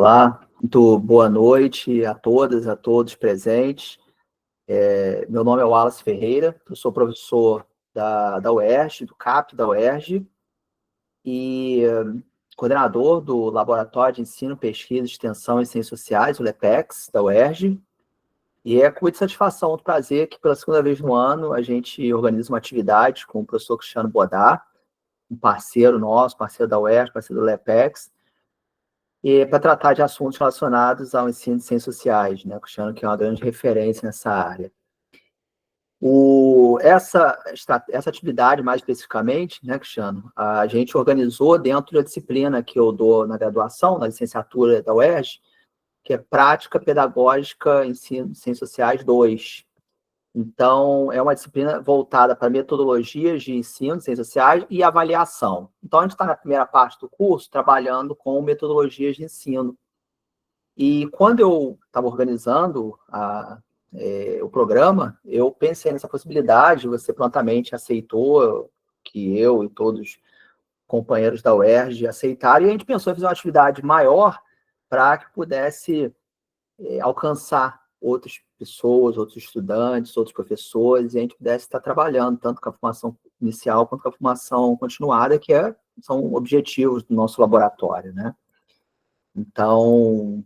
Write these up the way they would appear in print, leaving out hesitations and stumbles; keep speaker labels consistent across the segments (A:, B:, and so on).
A: Olá, muito boa noite a todas, a todos presentes. Meu nome é Wallace Ferreira, eu sou professor da UERJ, do CAP da UERJ, e coordenador do Laboratório de Ensino, Pesquisa, Extensão e Ciências Sociais, o LEPEX, da UERJ. E é com muita satisfação, muito prazer que pela segunda vez no ano a gente organiza uma atividade com o professor Cristiano Bodar, um parceiro nosso, parceiro da UERJ, parceiro do LEPEX, e para tratar de assuntos relacionados ao ensino de ciências sociais, né? Cristiano, que é uma grande referência nessa área. Essa atividade, mais especificamente, né, Cristiano, a gente organizou dentro da disciplina que eu dou na graduação, na licenciatura da UERJ, que é Prática Pedagógica em Ciências Sociais 2. Então, é uma disciplina voltada para metodologias de ensino de ciências sociais e avaliação. Então, a gente está na primeira parte do curso trabalhando com metodologias de ensino. E quando eu estava organizando o programa, eu pensei nessa possibilidade, você prontamente aceitou que eu e todos os companheiros da UERJ aceitaram, e a gente pensou em fazer uma atividade maior para que pudesse alcançar outras pessoas, outros estudantes, outros professores, e a gente pudesse estar trabalhando tanto com a formação inicial quanto com a formação continuada, que são objetivos do nosso laboratório, né? Então,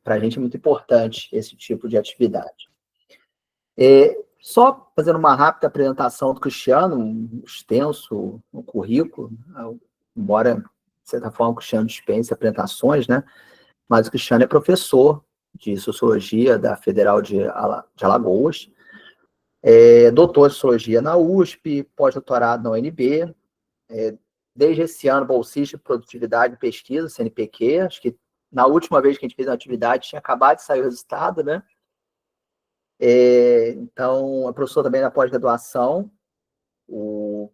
A: para a gente é muito importante esse tipo de atividade. Só fazendo uma rápida apresentação do Cristiano, um extenso currículo, embora, de certa forma, o Cristiano dispense apresentações, né? Mas o Cristiano é professor de Sociologia da Federal de Alagoas, doutor em Sociologia na USP, pós-doutorado na UNB, desde esse ano, bolsista de Produtividade e Pesquisa, CNPq, acho que na última vez que a gente fez uma atividade tinha acabado de sair o resultado, né? Então, é professor também na pós-graduação, o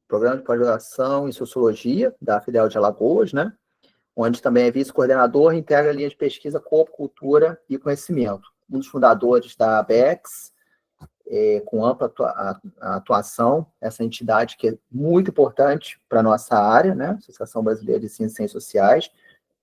A: programa de pós-graduação em Sociologia da Federal de Alagoas, né? Onde também é vice-coordenador e integra a linha de pesquisa Corpo, Cultura e Conhecimento. Um dos fundadores da ABEX, com ampla atuação, essa entidade que é muito importante para a nossa área, né? Associação Brasileira de Ciências Sociais,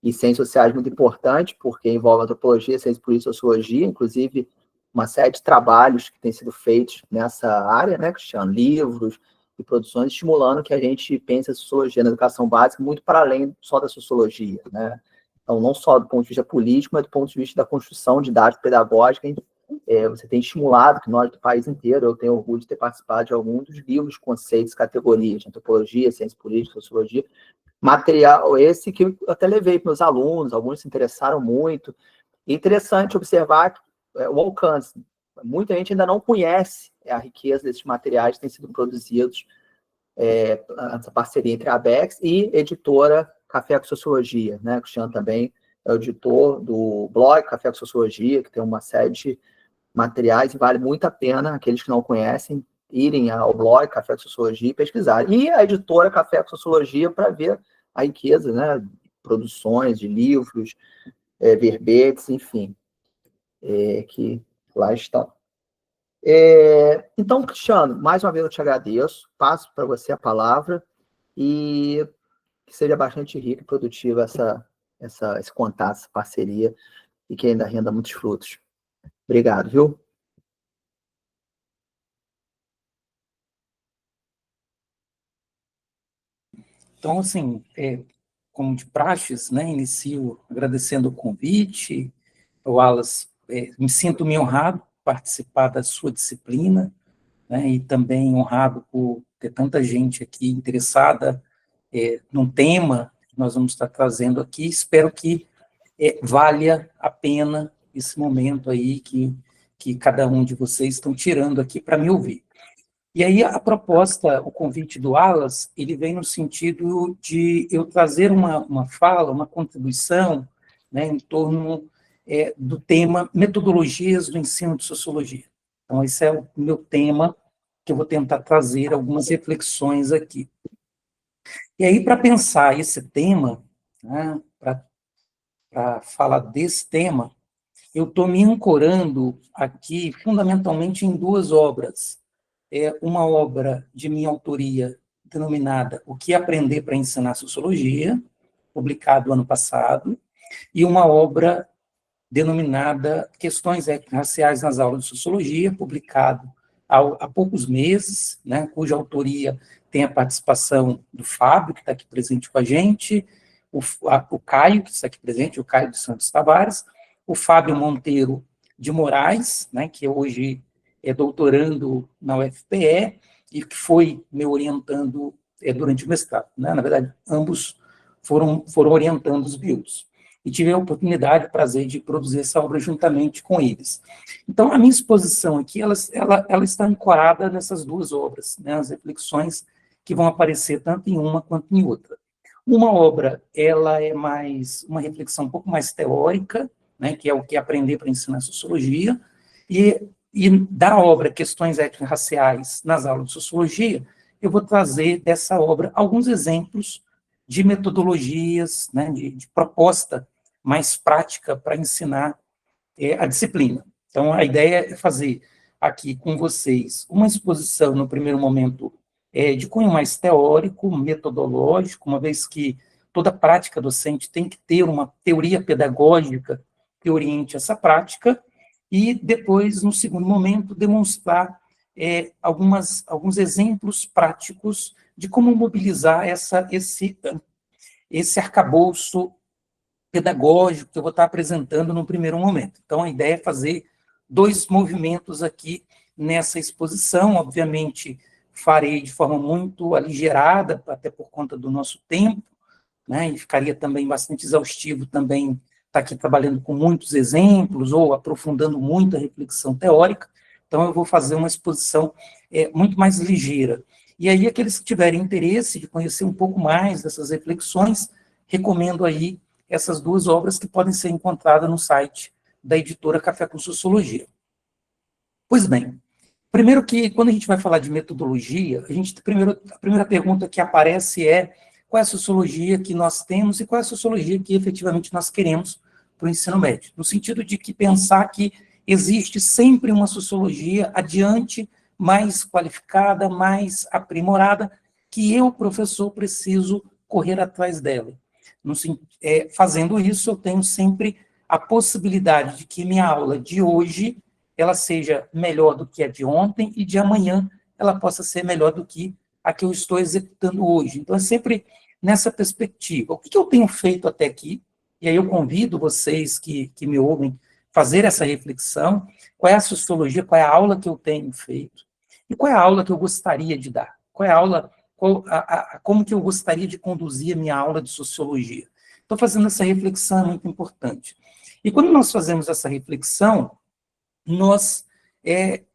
A: e ciências sociais muito importante, porque envolve antropologia, ciência política e sociologia, inclusive uma série de trabalhos que têm sido feitos nessa área, né, Cristiano? Livros e produções estimulando que a gente pense a sociologia na educação básica muito para além só da sociologia, né? Então, não só do ponto de vista político, mas do ponto de vista da construção didática pedagógica, você tem estimulado que nós do país inteiro, eu tenho orgulho de ter participado de alguns dos livros, conceitos, categorias, de antropologia, ciência política, sociologia, material esse que eu até levei para meus alunos, alguns se interessaram muito. E interessante observar o alcance. Muita gente ainda não conhece a riqueza desses materiais que têm sido produzidos, essa parceria entre a ABEX e editora Café com Sociologia, né? O Cristiano também é o editor do blog Café com Sociologia, que tem uma série de materiais e vale muito a pena aqueles que não conhecem irem ao blog Café com Sociologia e pesquisar. E a editora Café com Sociologia para ver a riqueza, né? Produções de livros, verbetes, enfim, que lá estão. Então, Cristiano, mais uma vez eu te agradeço, passo para você a palavra e que seja bastante rica e produtiva esse contato, essa parceria e que ainda renda muitos frutos. Obrigado, viu?
B: Então, assim, como de praxes, né, inicio agradecendo o convite, Wallace, me sinto honrado por participar da sua disciplina, né, e também honrado por ter tanta gente aqui interessada num tema que nós vamos estar trazendo aqui. Espero que valha a pena esse momento aí que cada um de vocês estão tirando aqui para me ouvir. E aí a proposta, o convite do Wallace, ele vem no sentido de eu trazer uma fala, uma contribuição, né, em torno do tema metodologias do ensino de sociologia. Então, esse é o meu tema, que eu vou tentar trazer algumas reflexões aqui. E aí, para pensar esse tema, né, para falar desse tema, eu estou me ancorando aqui, fundamentalmente, em duas obras. Uma obra de minha autoria, denominada O que Aprender para Ensinar Sociologia, publicado ano passado, e uma obra denominada Questões Étnico-Raciais nas Aulas de Sociologia, publicado há poucos meses, né, cuja autoria tem a participação do Fábio, que está aqui presente com a gente, o Caio, que está aqui presente, o Caio dos Santos Tavares, o Fábio Monteiro de Moraes, né, que hoje é doutorando na UFPE, e que foi me orientando durante o mestrado. Né? Na verdade, ambos foram orientando os biólogos. E tive a oportunidade, o prazer de produzir essa obra juntamente com eles. Então, a minha exposição aqui, ela está ancorada nessas duas obras, né, as reflexões que vão aparecer tanto em uma quanto em outra. Uma obra, ela é mais uma reflexão um pouco mais teórica, né, que é o que é aprender para ensinar sociologia, e da obra Questões Étnico-Raciais nas Aulas de Sociologia, eu vou trazer dessa obra alguns exemplos de metodologias, né, de proposta mais prática para ensinar a disciplina. Então, a ideia é fazer aqui com vocês uma exposição, no primeiro momento, de cunho mais teórico, metodológico, uma vez que toda prática docente tem que ter uma teoria pedagógica que oriente essa prática, e depois, no segundo momento, demonstrar alguns exemplos práticos de como mobilizar esse arcabouço pedagógico que eu vou estar apresentando no primeiro momento. Então, a ideia é fazer dois movimentos aqui nessa exposição. Obviamente, farei de forma muito aligerada, até por conta do nosso tempo, né, e ficaria também bastante exaustivo também estar aqui trabalhando com muitos exemplos ou aprofundando muito a reflexão teórica. Então, eu vou fazer uma exposição muito mais ligeira. E aí, aqueles que tiverem interesse de conhecer um pouco mais dessas reflexões, recomendo aí essas duas obras que podem ser encontradas no site da editora Café com Sociologia. Pois bem, primeiro que, quando a gente vai falar de metodologia, a primeira pergunta que aparece é qual é a sociologia que nós temos e qual é a sociologia que efetivamente nós queremos para o ensino médio. No sentido de que pensar que existe sempre uma sociologia adiante, mais qualificada, mais aprimorada, que eu, professor, preciso correr atrás dela. Fazendo isso, eu tenho sempre a possibilidade de que minha aula de hoje ela seja melhor do que a de ontem e de amanhã ela possa ser melhor do que a que eu estou executando hoje. Então, é sempre nessa perspectiva. O que eu tenho feito até aqui? E aí eu convido vocês que me ouvem fazer essa reflexão. Qual é a sociologia, qual é a aula que eu tenho feito? E qual é a aula que eu gostaria de dar? Qual é a aula, como que eu gostaria de conduzir a minha aula de sociologia? Estou fazendo essa reflexão, é muito importante. E quando nós fazemos essa reflexão, nós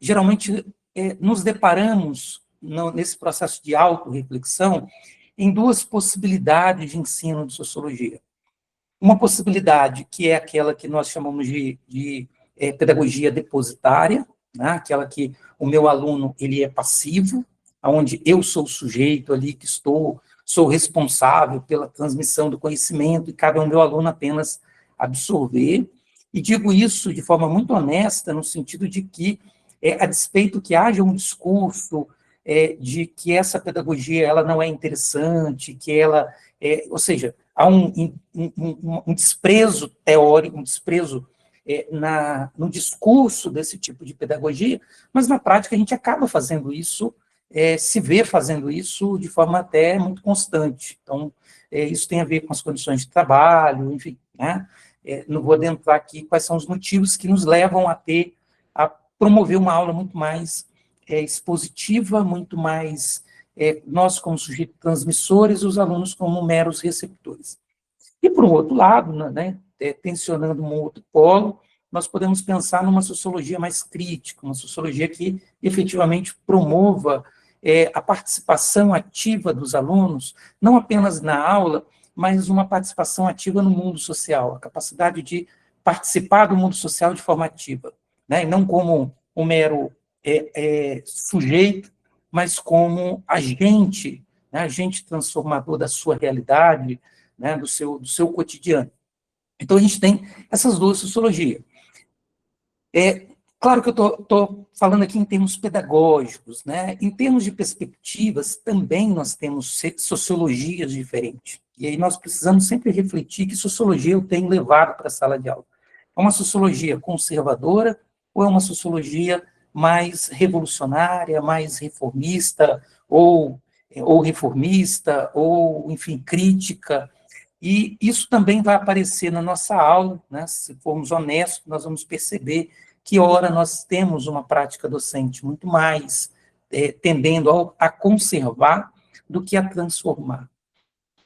B: geralmente nos deparamos, nesse processo de autorreflexão, em duas possibilidades de ensino de sociologia. Uma possibilidade que é aquela que nós chamamos de pedagogia depositária, né? Aquela que o meu aluno ele é passivo, onde eu sou o sujeito ali que sou responsável pela transmissão do conhecimento e cabe ao meu aluno apenas absorver. E digo isso de forma muito honesta, no sentido de que, a despeito que haja um discurso de que essa pedagogia ela não é interessante, que ela, ou seja, há um desprezo teórico, um desprezo no discurso desse tipo de pedagogia, mas na prática a gente acaba fazendo isso, se vê fazendo isso de forma até muito constante. Então, isso tem a ver com as condições de trabalho, enfim, né? Não vou adentrar aqui quais são os motivos que nos levam a promover uma aula muito mais expositiva, muito mais nós como sujeitos transmissores e os alunos como meros receptores. E, por um outro lado, né, tensionando um outro polo, nós podemos pensar numa sociologia mais crítica, uma sociologia que efetivamente promova a participação ativa dos alunos, não apenas na aula, mas uma participação ativa no mundo social, a capacidade de participar do mundo social de forma ativa, né, e não como um mero sujeito, mas como agente, né, agente transformador da sua realidade, né, do seu cotidiano. Então, a gente tem essas duas sociologias. Claro que eu estou falando aqui em termos pedagógicos, né? Em termos de perspectivas, também nós temos sociologias diferentes. E aí nós precisamos sempre refletir que sociologia eu tenho levado para a sala de aula. É uma sociologia conservadora ou é uma sociologia mais revolucionária, mais reformista, ou reformista, ou, enfim, crítica? E isso também vai aparecer na nossa aula, né? Se formos honestos, nós vamos perceber que, ora, nós temos uma prática docente muito mais tendendo a conservar do que a transformar.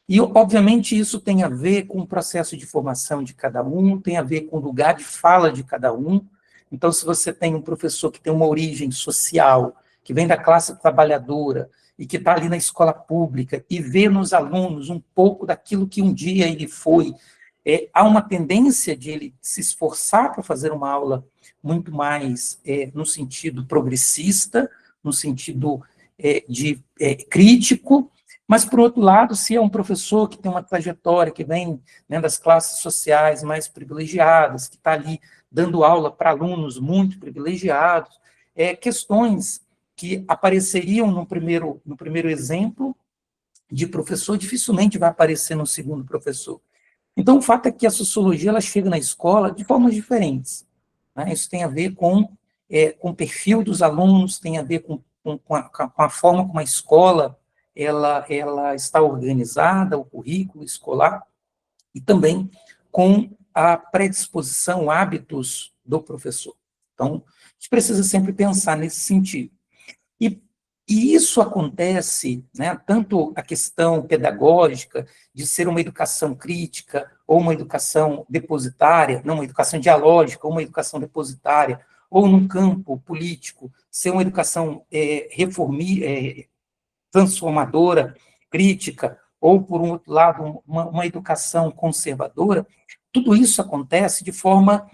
B: E, obviamente, isso tem a ver com o processo de formação de cada um, tem a ver com o lugar de fala de cada um. Então, se você tem um professor que tem uma origem social, que vem da classe trabalhadora, e que está ali na escola pública, e vê nos alunos um pouco daquilo que um dia ele foi, há uma tendência de ele se esforçar para fazer uma aula muito mais no sentido progressista, no sentido de crítico, mas, por outro lado, se é um professor que tem uma trajetória, que vem, né, das classes sociais mais privilegiadas, que está ali dando aula para alunos muito privilegiados, questões que apareceriam no primeiro exemplo de professor, dificilmente vai aparecer no segundo professor. Então, o fato é que a sociologia ela chega na escola de formas diferentes, né? Isso tem a ver com o perfil dos alunos, tem a ver com a forma como a escola ela está organizada, o currículo escolar, e também com a predisposição, hábitos do professor. Então, a gente precisa sempre pensar nesse sentido. E, e isso acontece, né, tanto a questão pedagógica, de ser uma educação crítica, ou uma educação depositária, não uma educação dialógica, ou uma educação depositária, ou num campo político, ser uma educação transformadora, crítica, ou, por um outro lado, uma educação conservadora, tudo isso acontece de forma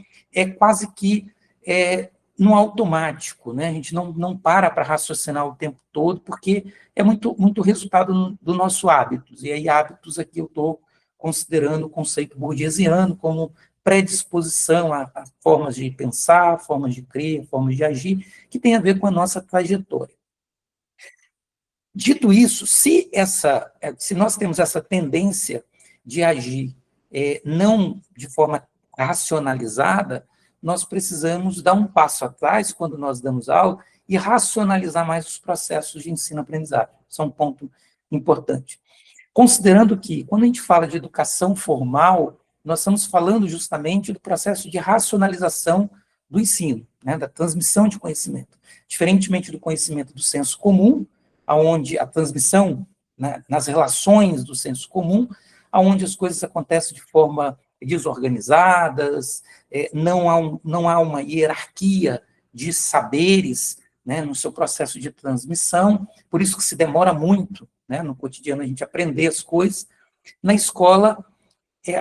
B: quase que no automático, né? A gente não para raciocinar o tempo todo, porque é muito resultado do nosso hábitos, e aí hábitos aqui eu estou considerando o conceito bourdieusiano como predisposição a formas de pensar, formas de crer, formas de agir, que tem a ver com a nossa trajetória. Dito isso, se nós temos essa tendência de agir não de forma racionalizada, nós precisamos dar um passo atrás quando nós damos aula e racionalizar mais os processos de ensino-aprendizagem. Isso é um ponto importante. Considerando que, quando a gente fala de educação formal, nós estamos falando justamente do processo de racionalização do ensino, né, da transmissão de conhecimento. Diferentemente do conhecimento do senso comum, onde a transmissão, né, nas relações do senso comum, onde as coisas acontecem de forma desorganizadas, não há uma hierarquia de saberes, né, no seu processo de transmissão, por isso que se demora muito, né, no cotidiano a gente aprender as coisas. Na escola,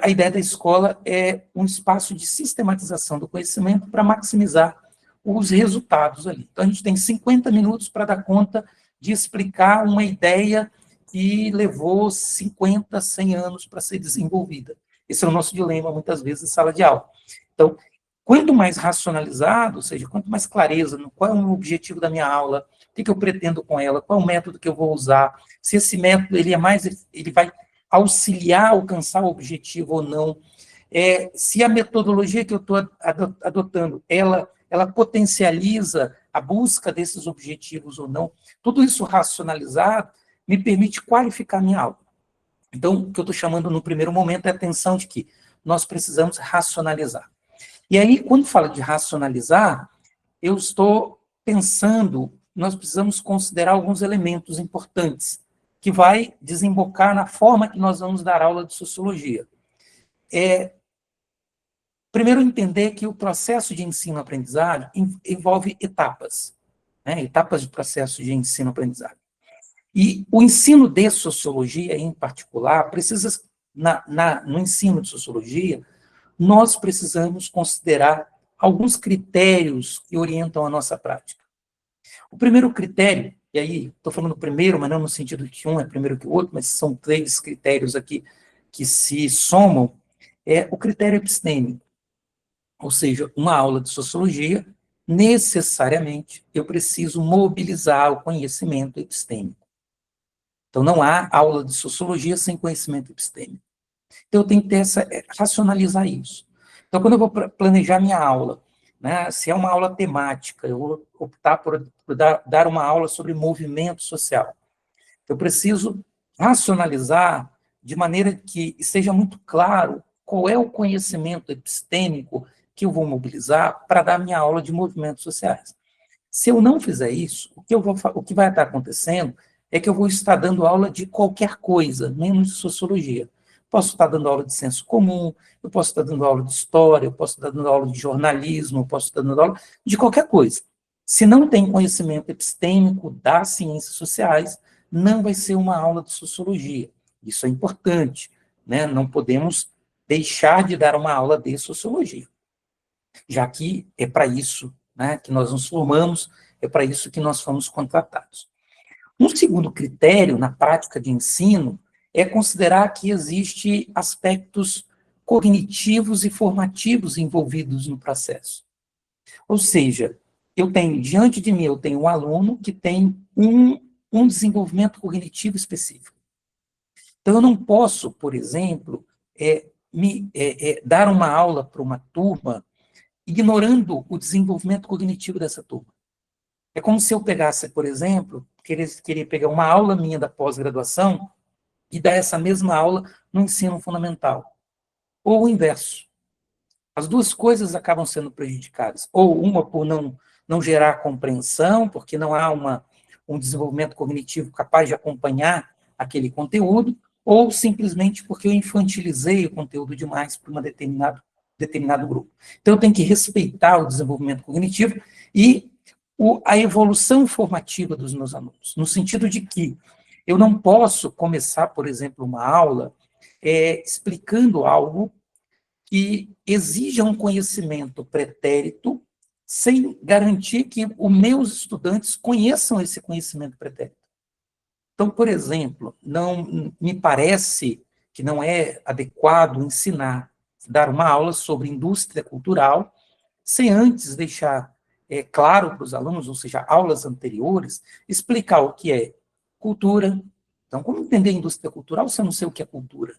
B: a ideia da escola é um espaço de sistematização do conhecimento para maximizar os resultados ali. Então, a gente tem 50 minutos para dar conta de explicar uma ideia que levou 50, 100 anos para ser desenvolvida. Esse é o nosso dilema, muitas vezes, em sala de aula. Então, quanto mais racionalizado, ou seja, quanto mais clareza no qual é o objetivo da minha aula, o que eu pretendo com ela, qual é o método que eu vou usar, se esse método ele vai auxiliar a alcançar o objetivo ou não, se a metodologia que eu estou adotando, ela potencializa a busca desses objetivos ou não, tudo isso racionalizado me permite qualificar minha aula. Então, o que eu estou chamando no primeiro momento é a atenção de que nós precisamos racionalizar. E aí, quando fala de racionalizar, eu estou pensando, nós precisamos considerar alguns elementos importantes, que vai desembocar na forma que nós vamos dar aula de sociologia. Primeiro, entender que o processo de ensino-aprendizagem envolve etapas, né? Etapas de processo de ensino-aprendizagem. E o ensino de sociologia, em particular, precisa, no ensino de sociologia, nós precisamos considerar alguns critérios que orientam a nossa prática. O primeiro critério, e aí estou falando primeiro, mas não no sentido de que um é primeiro que o outro, mas são 3 critérios aqui que se somam, é o critério epistêmico. Ou seja, uma aula de sociologia, necessariamente, eu preciso mobilizar o conhecimento epistêmico. Então, não há aula de sociologia sem conhecimento epistêmico. Então, eu tenho que racionalizar isso. Então, quando eu vou planejar minha aula, né, se é uma aula temática, eu vou optar por dar uma aula sobre movimento social. Eu preciso racionalizar de maneira que seja muito claro qual é o conhecimento epistêmico que eu vou mobilizar para dar minha aula de movimentos sociais. Se eu não fizer isso, o que vai estar acontecendo é que eu vou estar dando aula de qualquer coisa, menos de sociologia. Posso estar dando aula de senso comum, eu posso estar dando aula de história, eu posso estar dando aula de jornalismo, eu posso estar dando aula de qualquer coisa. Se não tem conhecimento epistêmico das ciências sociais, não vai ser uma aula de sociologia. Isso é importante, né? Não podemos deixar de dar uma aula de sociologia, já que é para isso, né, que nós nos formamos, é para isso que nós fomos contratados. Um segundo critério na prática de ensino é considerar que existem aspectos cognitivos e formativos envolvidos no processo. Ou seja, diante de mim, eu tenho um aluno que tem um desenvolvimento cognitivo específico. Então, eu não posso, por exemplo, dar uma aula para uma turma ignorando o desenvolvimento cognitivo dessa turma. É como se eu pegasse, por exemplo, querer pegar uma aula minha da pós-graduação e dar essa mesma aula no ensino fundamental. Ou o inverso. As duas coisas acabam sendo prejudicadas. Ou uma por não gerar compreensão, porque não há um desenvolvimento cognitivo capaz de acompanhar aquele conteúdo, ou simplesmente porque eu infantilizei o conteúdo demais para um determinado grupo. Então, eu tenho que respeitar o desenvolvimento cognitivo e a evolução formativa dos meus alunos, no sentido de que eu não posso começar, por exemplo, uma aula explicando algo que exija um conhecimento pretérito, sem garantir que os meus estudantes conheçam esse conhecimento pretérito. Então, por exemplo, não me parece que não é adequado dar uma aula sobre indústria cultural, sem antes deixar claro para os alunos, ou seja, aulas anteriores, explicar o que é cultura. Então, como entender a indústria cultural se eu não sei o que é cultura?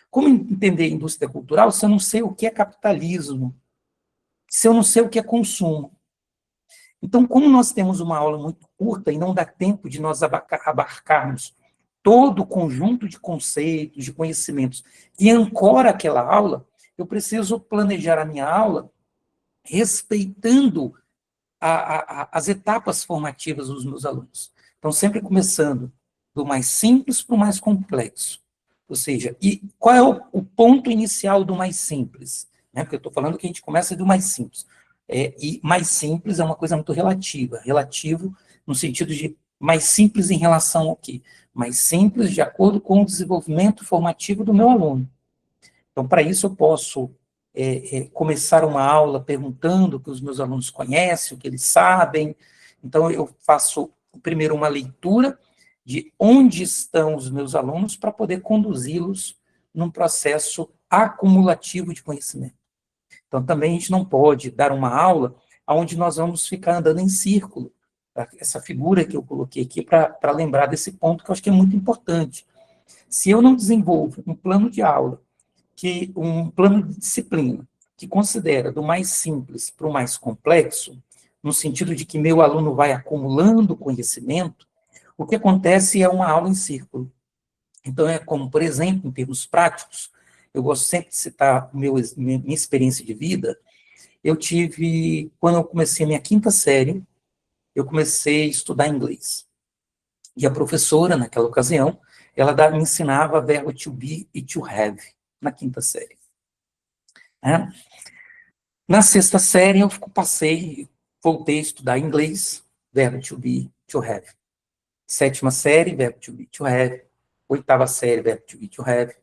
B: Como entender a indústria cultural se eu não sei o que é capitalismo? Se eu não sei o que é consumo? Então, como nós temos uma aula muito curta e não dá tempo de nós abarcarmos todo o conjunto de conceitos, de conhecimentos que ancora aquela aula, eu preciso planejar a minha aula respeitando as etapas formativas dos meus alunos. Então, sempre começando do mais simples para o mais complexo. Ou seja, e qual é o ponto inicial do mais simples? Né? Porque eu estou falando que a gente começa do mais simples. E mais simples é uma coisa muito relativa. Relativo no sentido de mais simples em relação ao quê? Mais simples de acordo com o desenvolvimento formativo do meu aluno. Então, para isso, eu posso começar uma aula perguntando o que os meus alunos conhecem, o que eles sabem. Então, eu faço primeiro uma leitura de onde estão os meus alunos para poder conduzi-los num processo acumulativo de conhecimento. Então, também a gente não pode dar uma aula onde nós vamos ficar andando em círculo. Essa figura que eu coloquei aqui para lembrar desse ponto que eu acho que é muito importante. Se eu não desenvolvo um plano de aula, um plano de disciplina, que considera do mais simples para o mais complexo, no sentido de que meu aluno vai acumulando conhecimento, o que acontece é uma aula em círculo. Então, é como, por exemplo, em termos práticos, eu gosto sempre de citar minha experiência de vida. Quando eu comecei a minha quinta série, eu comecei a estudar inglês. E a professora, naquela ocasião, ela me ensinava verbo to be e to have, na quinta série. Na sexta série, eu voltei a estudar inglês, verbo to be, to have. Sétima série, verbo to be, to have. Oitava série, verbo to be, to have.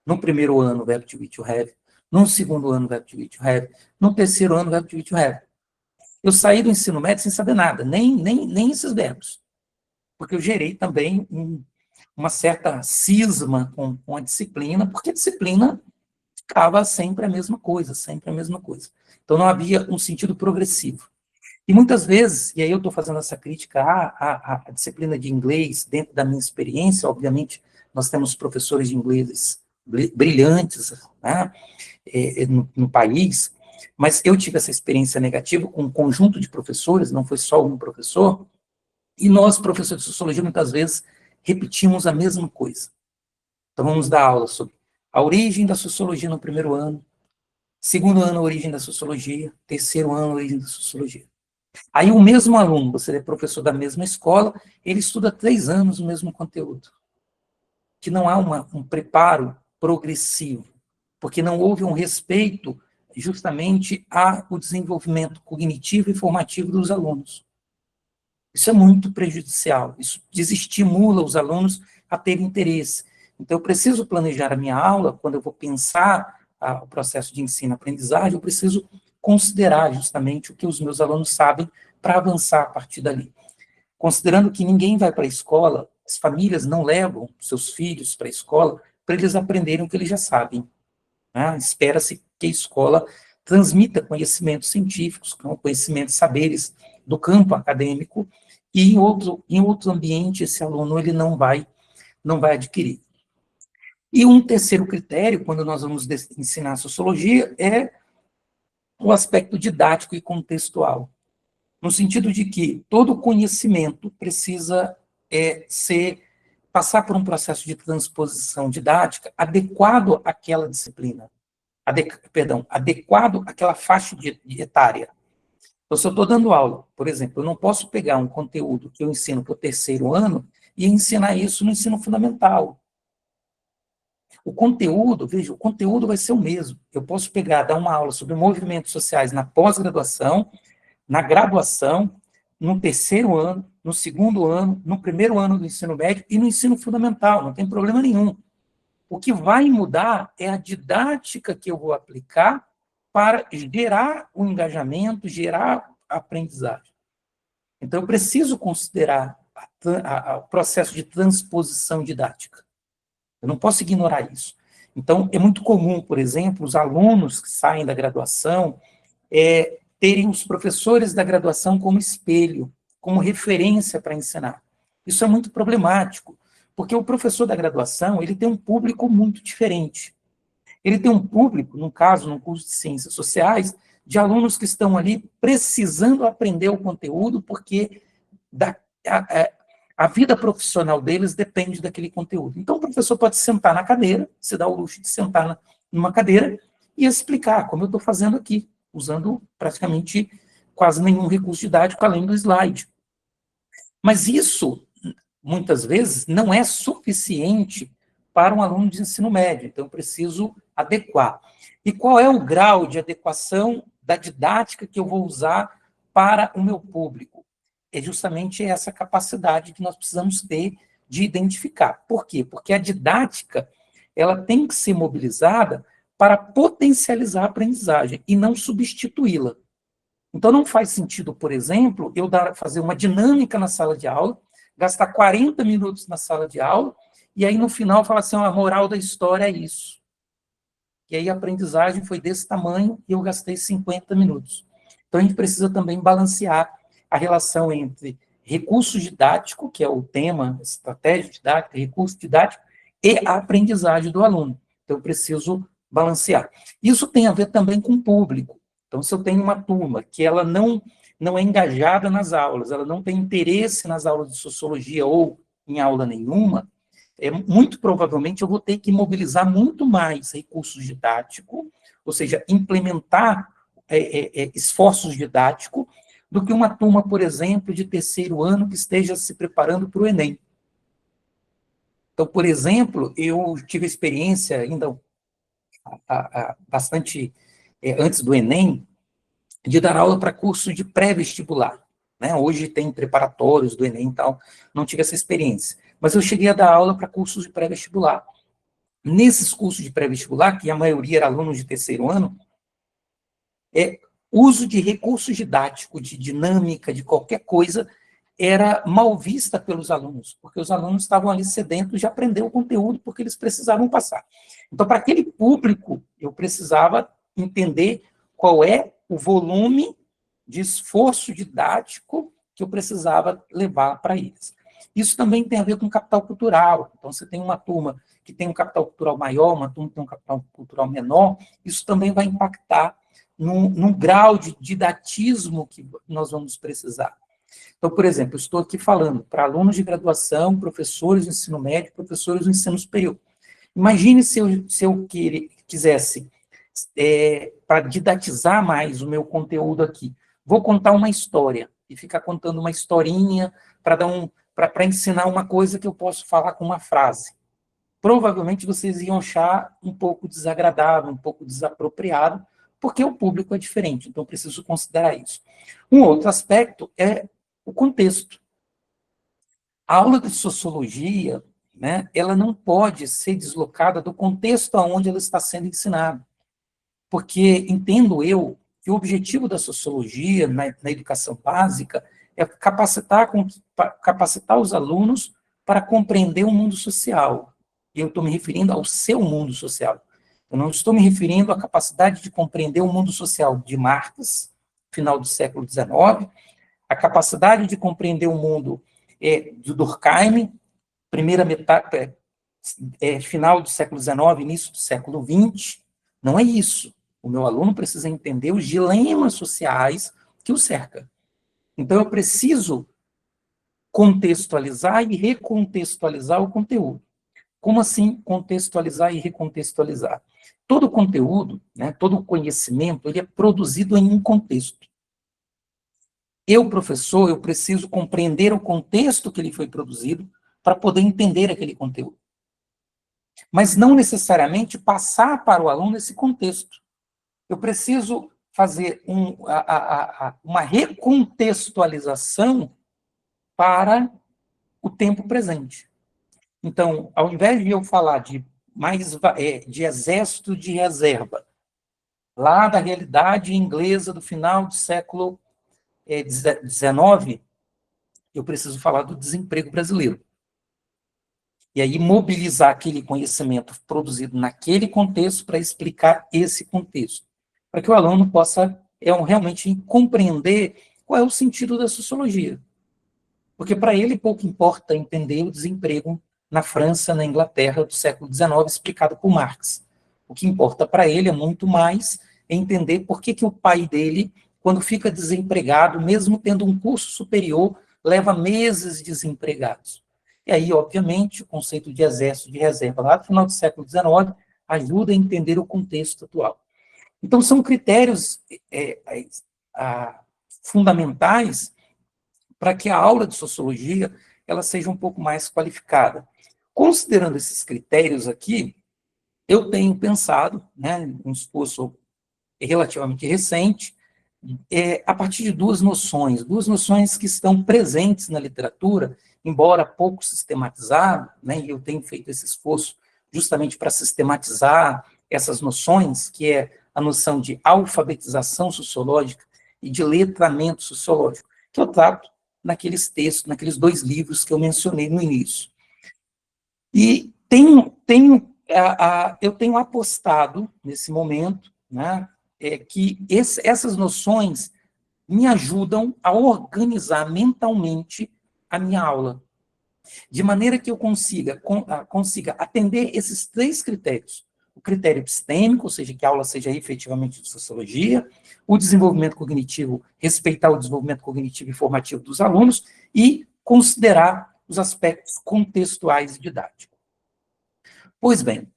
B: No primeiro ano, verbo to be, to have. No segundo ano, verbo to be, to have. No terceiro ano, verbo to be, to have. Eu saí do ensino médio sem saber nada, nem esses verbos. Porque eu gerei também uma certa cisma com a disciplina, porque a disciplina ficava sempre a mesma coisa, sempre a mesma coisa. Então, não havia um sentido progressivo. E muitas vezes, e aí eu estou fazendo essa crítica à disciplina de inglês, dentro da minha experiência, obviamente, nós temos professores de inglês brilhantes, né, no país, mas eu tive essa experiência negativa com um conjunto de professores, não foi só um professor, e nós, professores de sociologia, muitas vezes repetimos a mesma coisa. Então, vamos dar aula sobre a origem da sociologia no primeiro ano, segundo ano, a origem da sociologia, terceiro ano, a origem da sociologia. Aí o mesmo aluno, você é professor da mesma escola, ele estuda 3 anos o mesmo conteúdo. Que não há um preparo progressivo, porque não houve um respeito justamente ao desenvolvimento cognitivo e formativo dos alunos. Isso é muito prejudicial, isso desestimula os alunos a ter interesse. Então, eu preciso planejar a minha aula, quando eu vou pensar o processo de ensino-aprendizagem, eu preciso considerar justamente o que os meus alunos sabem para avançar a partir dali. Considerando que ninguém vai para a escola, as famílias não levam seus filhos para a escola para eles aprenderem o que eles já sabem. Né? Espera-se que a escola transmita conhecimentos científicos, conhecimentos, saberes do campo acadêmico, e em outro ambiente esse aluno ele não vai adquirir. E um terceiro critério, quando nós vamos ensinar sociologia, é o aspecto didático e contextual, no sentido de que todo conhecimento precisa passar por um processo de transposição didática adequado àquela disciplina, adequado àquela faixa etária. Então, se eu estou dando aula, por exemplo, eu não posso pegar um conteúdo que eu ensino para o terceiro ano e ensinar isso no ensino fundamental. O conteúdo, veja, o conteúdo vai ser o mesmo. Eu posso dar uma aula sobre movimentos sociais na pós-graduação, na graduação, no terceiro ano, no segundo ano, no primeiro ano do ensino médio e no ensino fundamental, não tem problema nenhum. O que vai mudar é a didática que eu vou aplicar para gerar o engajamento, gerar a aprendizagem. Então, eu preciso considerar o processo de transposição didática. Eu não posso ignorar isso. Então, é muito comum, por exemplo, os alunos que saem da graduação terem os professores da graduação como espelho, como referência para ensinar. Isso é muito problemático, porque o professor da graduação ele tem um público muito diferente. Ele tem um público, no caso, no curso de Ciências Sociais, de alunos que estão ali precisando aprender o conteúdo, porque a vida profissional deles depende daquele conteúdo. Então, o professor pode sentar na cadeira, se dá o luxo de sentar numa cadeira e explicar, como eu estou fazendo aqui, usando praticamente quase nenhum recurso didático além do slide. Mas isso, muitas vezes, não é suficiente para um aluno de ensino médio, então eu preciso adequar. E qual é o grau de adequação da didática que eu vou usar para o meu público? É justamente essa capacidade que nós precisamos ter de identificar. Por quê? Porque a didática ela tem que ser mobilizada para potencializar a aprendizagem e não substituí-la. Então, não faz sentido, por exemplo, eu fazer uma dinâmica na sala de aula, gastar 40 minutos na sala de aula, e aí, no final, falar assim, a moral da história é isso. E aí, a aprendizagem foi desse tamanho e eu gastei 50 minutos. Então, a gente precisa também balancear a relação entre recurso didático, que é o tema, estratégia didática, recurso didático, e a aprendizagem do aluno. Então, eu preciso balancear. Isso tem a ver também com o público. Então, se eu tenho uma turma que ela não é engajada nas aulas, ela não tem interesse nas aulas de sociologia ou em aula nenhuma, muito provavelmente eu vou ter que mobilizar muito mais recursos didáticos, ou seja, implementar esforços didáticos, do que uma turma, por exemplo, de terceiro ano que esteja se preparando para o Enem. Então, por exemplo, eu tive experiência ainda bastante antes do Enem, de dar aula para curso de pré-vestibular. Né? Hoje tem preparatórios do Enem e tal, não tive essa experiência. Mas eu cheguei a dar aula para cursos de pré-vestibular. Nesses cursos de pré-vestibular, que a maioria era alunos de terceiro ano, uso de recursos didáticos, de dinâmica, de qualquer coisa, era mal vista pelos alunos, porque os alunos estavam ali sedentos de aprender o conteúdo, porque eles precisavam passar. Então, para aquele público, eu precisava entender qual é o volume de esforço didático que eu precisava levar para eles. Isso também tem a ver com capital cultural. Então, você tem uma turma que tem um capital cultural maior, uma turma que tem um capital cultural menor, isso também vai impactar num grau de didatismo que nós vamos precisar. Então, por exemplo, eu estou aqui falando para alunos de graduação, professores do ensino médio, professores do ensino superior. Imagine se eu quisesse, para didatizar mais o meu conteúdo aqui, vou contar uma história, e ficar contando uma historinha para ensinar uma coisa que eu posso falar com uma frase. Provavelmente vocês iam achar um pouco desagradável, um pouco desapropriado, porque o público é diferente, então preciso considerar isso. Um outro aspecto é o contexto. A aula de sociologia, né, ela não pode ser deslocada do contexto aonde ela está sendo ensinada, porque entendo eu que o objetivo da sociologia na educação básica é capacitar os alunos para compreender o mundo social. E eu estou me referindo ao seu mundo social. Eu não estou me referindo à capacidade de compreender o mundo social de Marx, final do século XIX, a capacidade de compreender o mundo de Durkheim, primeira metade, final do século XIX, início do século XX. Não é isso. O meu aluno precisa entender os dilemas sociais que o cercam. Então, eu preciso contextualizar e recontextualizar o conteúdo. Como assim contextualizar e recontextualizar? Todo conteúdo, né, todo conhecimento, ele é produzido em um contexto. Eu, professor, eu preciso compreender o contexto que ele foi produzido para poder entender aquele conteúdo. Mas não necessariamente passar para o aluno esse contexto. Eu preciso fazer uma recontextualização para o tempo presente. Então, ao invés de eu falar de exército de reserva, lá da realidade inglesa do final do século XIX, eu preciso falar do desemprego brasileiro. E aí mobilizar aquele conhecimento produzido naquele contexto para explicar esse contexto, para que o aluno possa realmente compreender qual é o sentido da sociologia. Porque para ele pouco importa entender o desemprego na França, na Inglaterra do século XIX, explicado por Marx. O que importa para ele é muito mais entender por que o pai dele, quando fica desempregado, mesmo tendo um curso superior, leva meses desempregados. E aí, obviamente, o conceito de exército de reserva, lá no final do século XIX, ajuda a entender o contexto atual. Então, são critérios fundamentais para que a aula de sociologia ela seja um pouco mais qualificada. Considerando esses critérios aqui, eu tenho pensado, né, um esforço relativamente recente, a partir de duas noções que estão presentes na literatura, embora pouco sistematizado, né, e eu tenho feito esse esforço justamente para sistematizar essas noções, que é a noção de alfabetização sociológica e de letramento sociológico, que eu trato naqueles textos, naqueles 2 livros que eu mencionei no início. E eu tenho apostado, nesse momento, né, que essas noções me ajudam a organizar mentalmente a minha aula, de maneira que eu consiga atender esses 3 critérios. O critério epistêmico, ou seja, que a aula seja efetivamente de sociologia, o desenvolvimento cognitivo, respeitar o desenvolvimento cognitivo e formativo dos alunos, e considerar os aspectos contextuais e didáticos. Pois bem,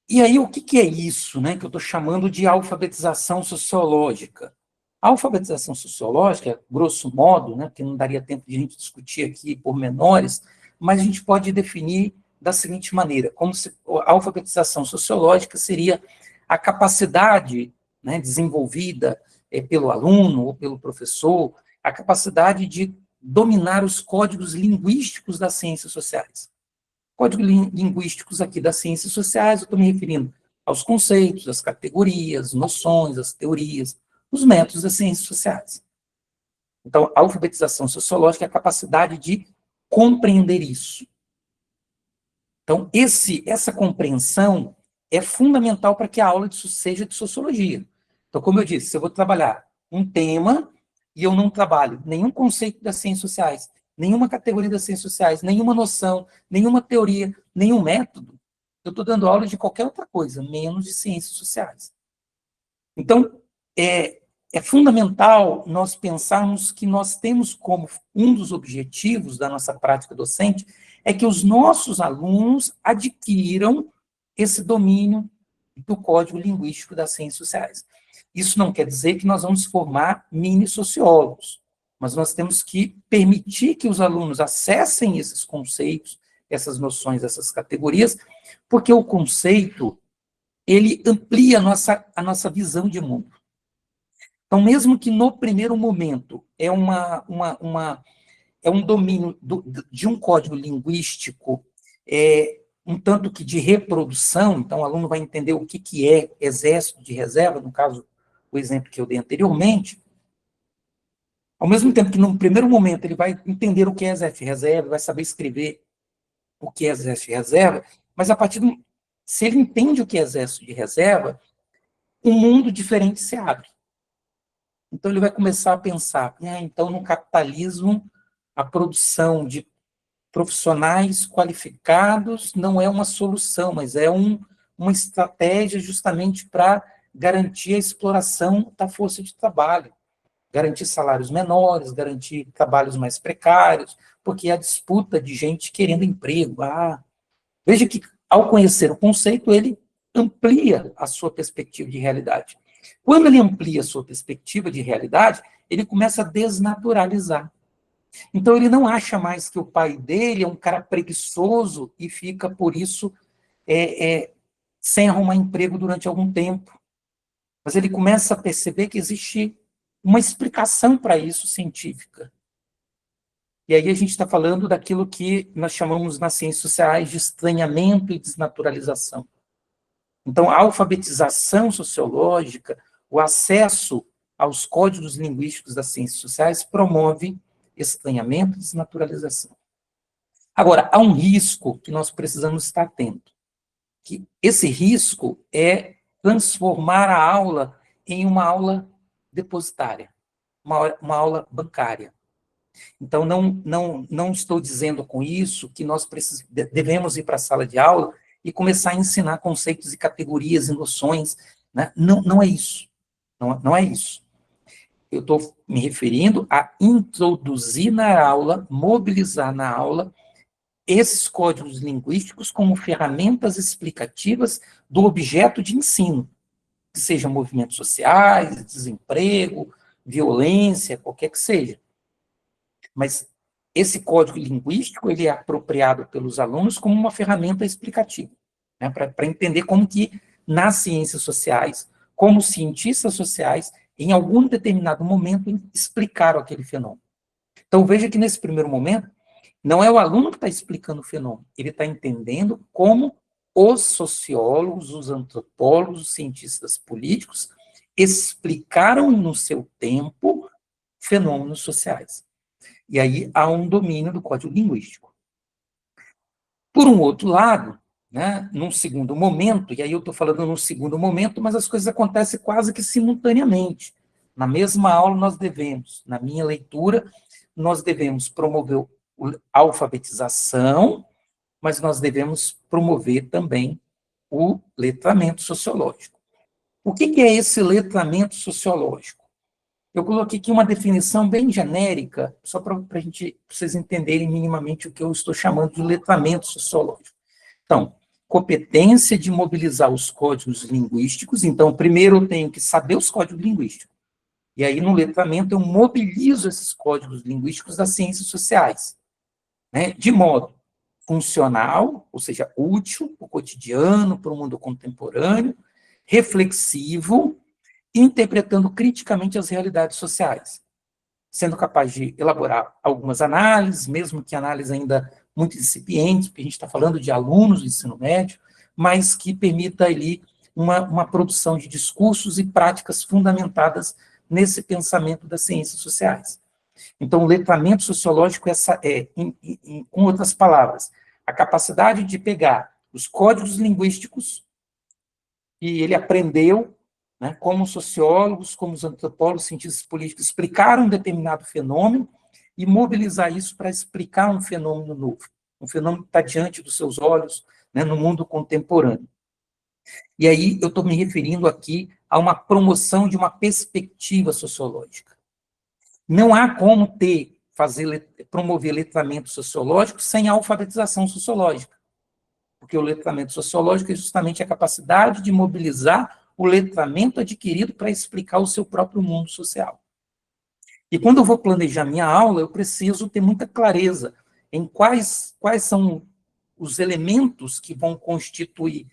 B: e aí o que é isso, né, que eu estou chamando de alfabetização sociológica? A alfabetização sociológica, grosso modo, né, porque não daria tempo de a gente discutir aqui pormenores, mas a gente pode definir da seguinte maneira, como se a alfabetização sociológica seria a capacidade, né, desenvolvida pelo aluno ou pelo professor, a capacidade de dominar os códigos linguísticos das ciências sociais. Códigos linguísticos aqui das ciências sociais, eu estou me referindo aos conceitos, às categorias, noções, às teorias, os métodos das ciências sociais. Então, a alfabetização sociológica é a capacidade de compreender isso. Então, essa compreensão é fundamental para que a aula seja de sociologia. Então, como eu disse, se eu vou trabalhar um tema e eu não trabalho nenhum conceito das ciências sociais, nenhuma categoria das ciências sociais, nenhuma noção, nenhuma teoria, nenhum método, eu estou dando aula de qualquer outra coisa, menos de ciências sociais. Então, é fundamental nós pensarmos que nós temos como um dos objetivos da nossa prática docente é que os nossos alunos adquiram esse domínio do código linguístico das ciências sociais. Isso não quer dizer que nós vamos formar mini-sociólogos, mas nós temos que permitir que os alunos acessem esses conceitos, essas noções, essas categorias, porque o conceito, ele amplia a nossa visão de mundo. Então, mesmo que no primeiro momento é um domínio de um código linguístico, um tanto que de reprodução, então o aluno vai entender o que é exército de reserva, no caso, o exemplo que eu dei anteriormente, ao mesmo tempo que no primeiro momento ele vai entender o que é exército de reserva, vai saber escrever o que é exército de reserva, mas a partir do... Se ele entende o que é exército de reserva, um mundo diferente se abre. Então, ele vai começar a pensar, então, no capitalismo, a produção de profissionais qualificados não é uma solução, mas é uma estratégia justamente para garantir a exploração da força de trabalho, garantir salários menores, garantir trabalhos mais precários, porque há disputa de gente querendo emprego. Veja que, ao conhecer o conceito, ele amplia a sua perspectiva de realidade. Quando ele amplia a sua perspectiva de realidade, ele começa a desnaturalizar. Então, ele não acha mais que o pai dele é um cara preguiçoso e fica, por isso, sem arrumar emprego durante algum tempo. Mas ele começa a perceber que existe uma explicação para isso científica. E aí a gente está falando daquilo que nós chamamos nas ciências sociais de estranhamento e desnaturalização. Então, a alfabetização sociológica, o acesso aos códigos linguísticos das ciências sociais promove estranhamento e desnaturalização. Agora, há um risco que nós precisamos estar atentos, que esse risco é transformar a aula em uma aula depositária, uma aula bancária. Então, não estou dizendo com isso que nós devemos ir para a sala de aula e começar a ensinar conceitos e categorias e noções, né? Não é isso. Não é isso. Eu estou me referindo a introduzir na aula, mobilizar na aula, esses códigos linguísticos como ferramentas explicativas do objeto de ensino, que sejam movimentos sociais, desemprego, violência, qualquer que seja. Mas esse código linguístico ele é apropriado pelos alunos como uma ferramenta explicativa, né, para entender como que, nas ciências sociais, como cientistas sociais, em algum determinado momento, explicaram aquele fenômeno. Então, veja que, nesse primeiro momento, não é o aluno que está explicando o fenômeno, ele está entendendo como os sociólogos, os antropólogos, os cientistas políticos explicaram, no seu tempo, fenômenos sociais. E aí há um domínio do código linguístico. Por um outro lado, né, num segundo momento, e aí eu estou falando num segundo momento, mas as coisas acontecem quase que simultaneamente. Na mesma aula nós devemos, na minha leitura, nós devemos promover a alfabetização, mas nós devemos promover também o letramento sociológico. O que é esse letramento sociológico? Eu coloquei aqui uma definição bem genérica, só para vocês entenderem minimamente o que eu estou chamando de letramento sociológico. Então, competência de mobilizar os códigos linguísticos. Então, primeiro eu tenho que saber os códigos linguísticos. E aí, no letramento, eu mobilizo esses códigos linguísticos das ciências sociais, né, de modo funcional, ou seja, útil para o cotidiano, para o mundo contemporâneo, reflexivo, interpretando criticamente as realidades sociais, sendo capaz de elaborar algumas análises, mesmo que análises ainda muito incipientes, porque a gente está falando de alunos do ensino médio, mas que permita ali uma produção de discursos e práticas fundamentadas nesse pensamento das ciências sociais. Então, o letramento sociológico com outras palavras, a capacidade de pegar os códigos linguísticos que ele aprendeu né, como os sociólogos, como os antropólogos, cientistas políticos explicaram um determinado fenômeno e mobilizar isso para explicar um fenômeno novo, um fenômeno que está diante dos seus olhos, né, no mundo contemporâneo. E aí eu estou me referindo aqui a uma promoção de uma perspectiva sociológica. Não há como promover letramento sociológico sem alfabetização sociológica, porque o letramento sociológico é justamente a capacidade de mobilizar o letramento adquirido para explicar o seu próprio mundo social. E quando eu vou planejar minha aula, eu preciso ter muita clareza em quais são os elementos que vão constituir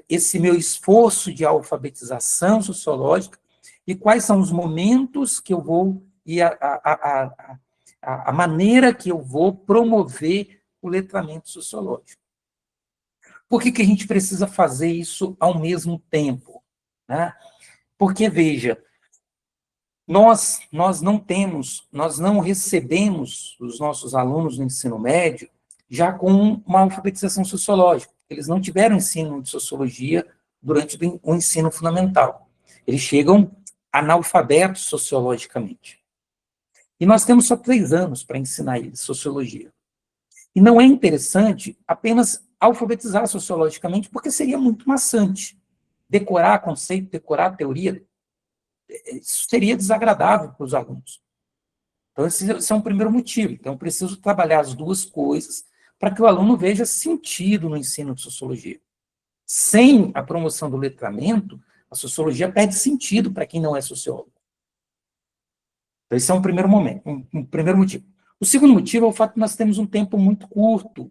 B: esse meu esforço de alfabetização sociológica e quais são os momentos que eu vou e a maneira que eu vou promover o letramento sociológico. Por que a gente precisa fazer isso ao mesmo tempo, né? Porque, veja, nós não recebemos os nossos alunos no ensino médio já com uma alfabetização sociológica. Eles não tiveram ensino de sociologia durante o ensino fundamental. Eles chegam analfabetos sociologicamente. E nós temos só 3 anos para ensinar eles sociologia. E não é interessante apenas alfabetizar sociologicamente, porque seria muito maçante. Decorar conceito, decorar teoria, isso seria desagradável para os alunos. Então, esse é um primeiro motivo. Então, eu preciso trabalhar as duas coisas para que o aluno veja sentido no ensino de sociologia. Sem a promoção do letramento, a sociologia perde sentido para quem não é sociólogo. Então, esse é um primeiro momento, um primeiro motivo. O segundo motivo é o fato de nós temos um tempo muito curto.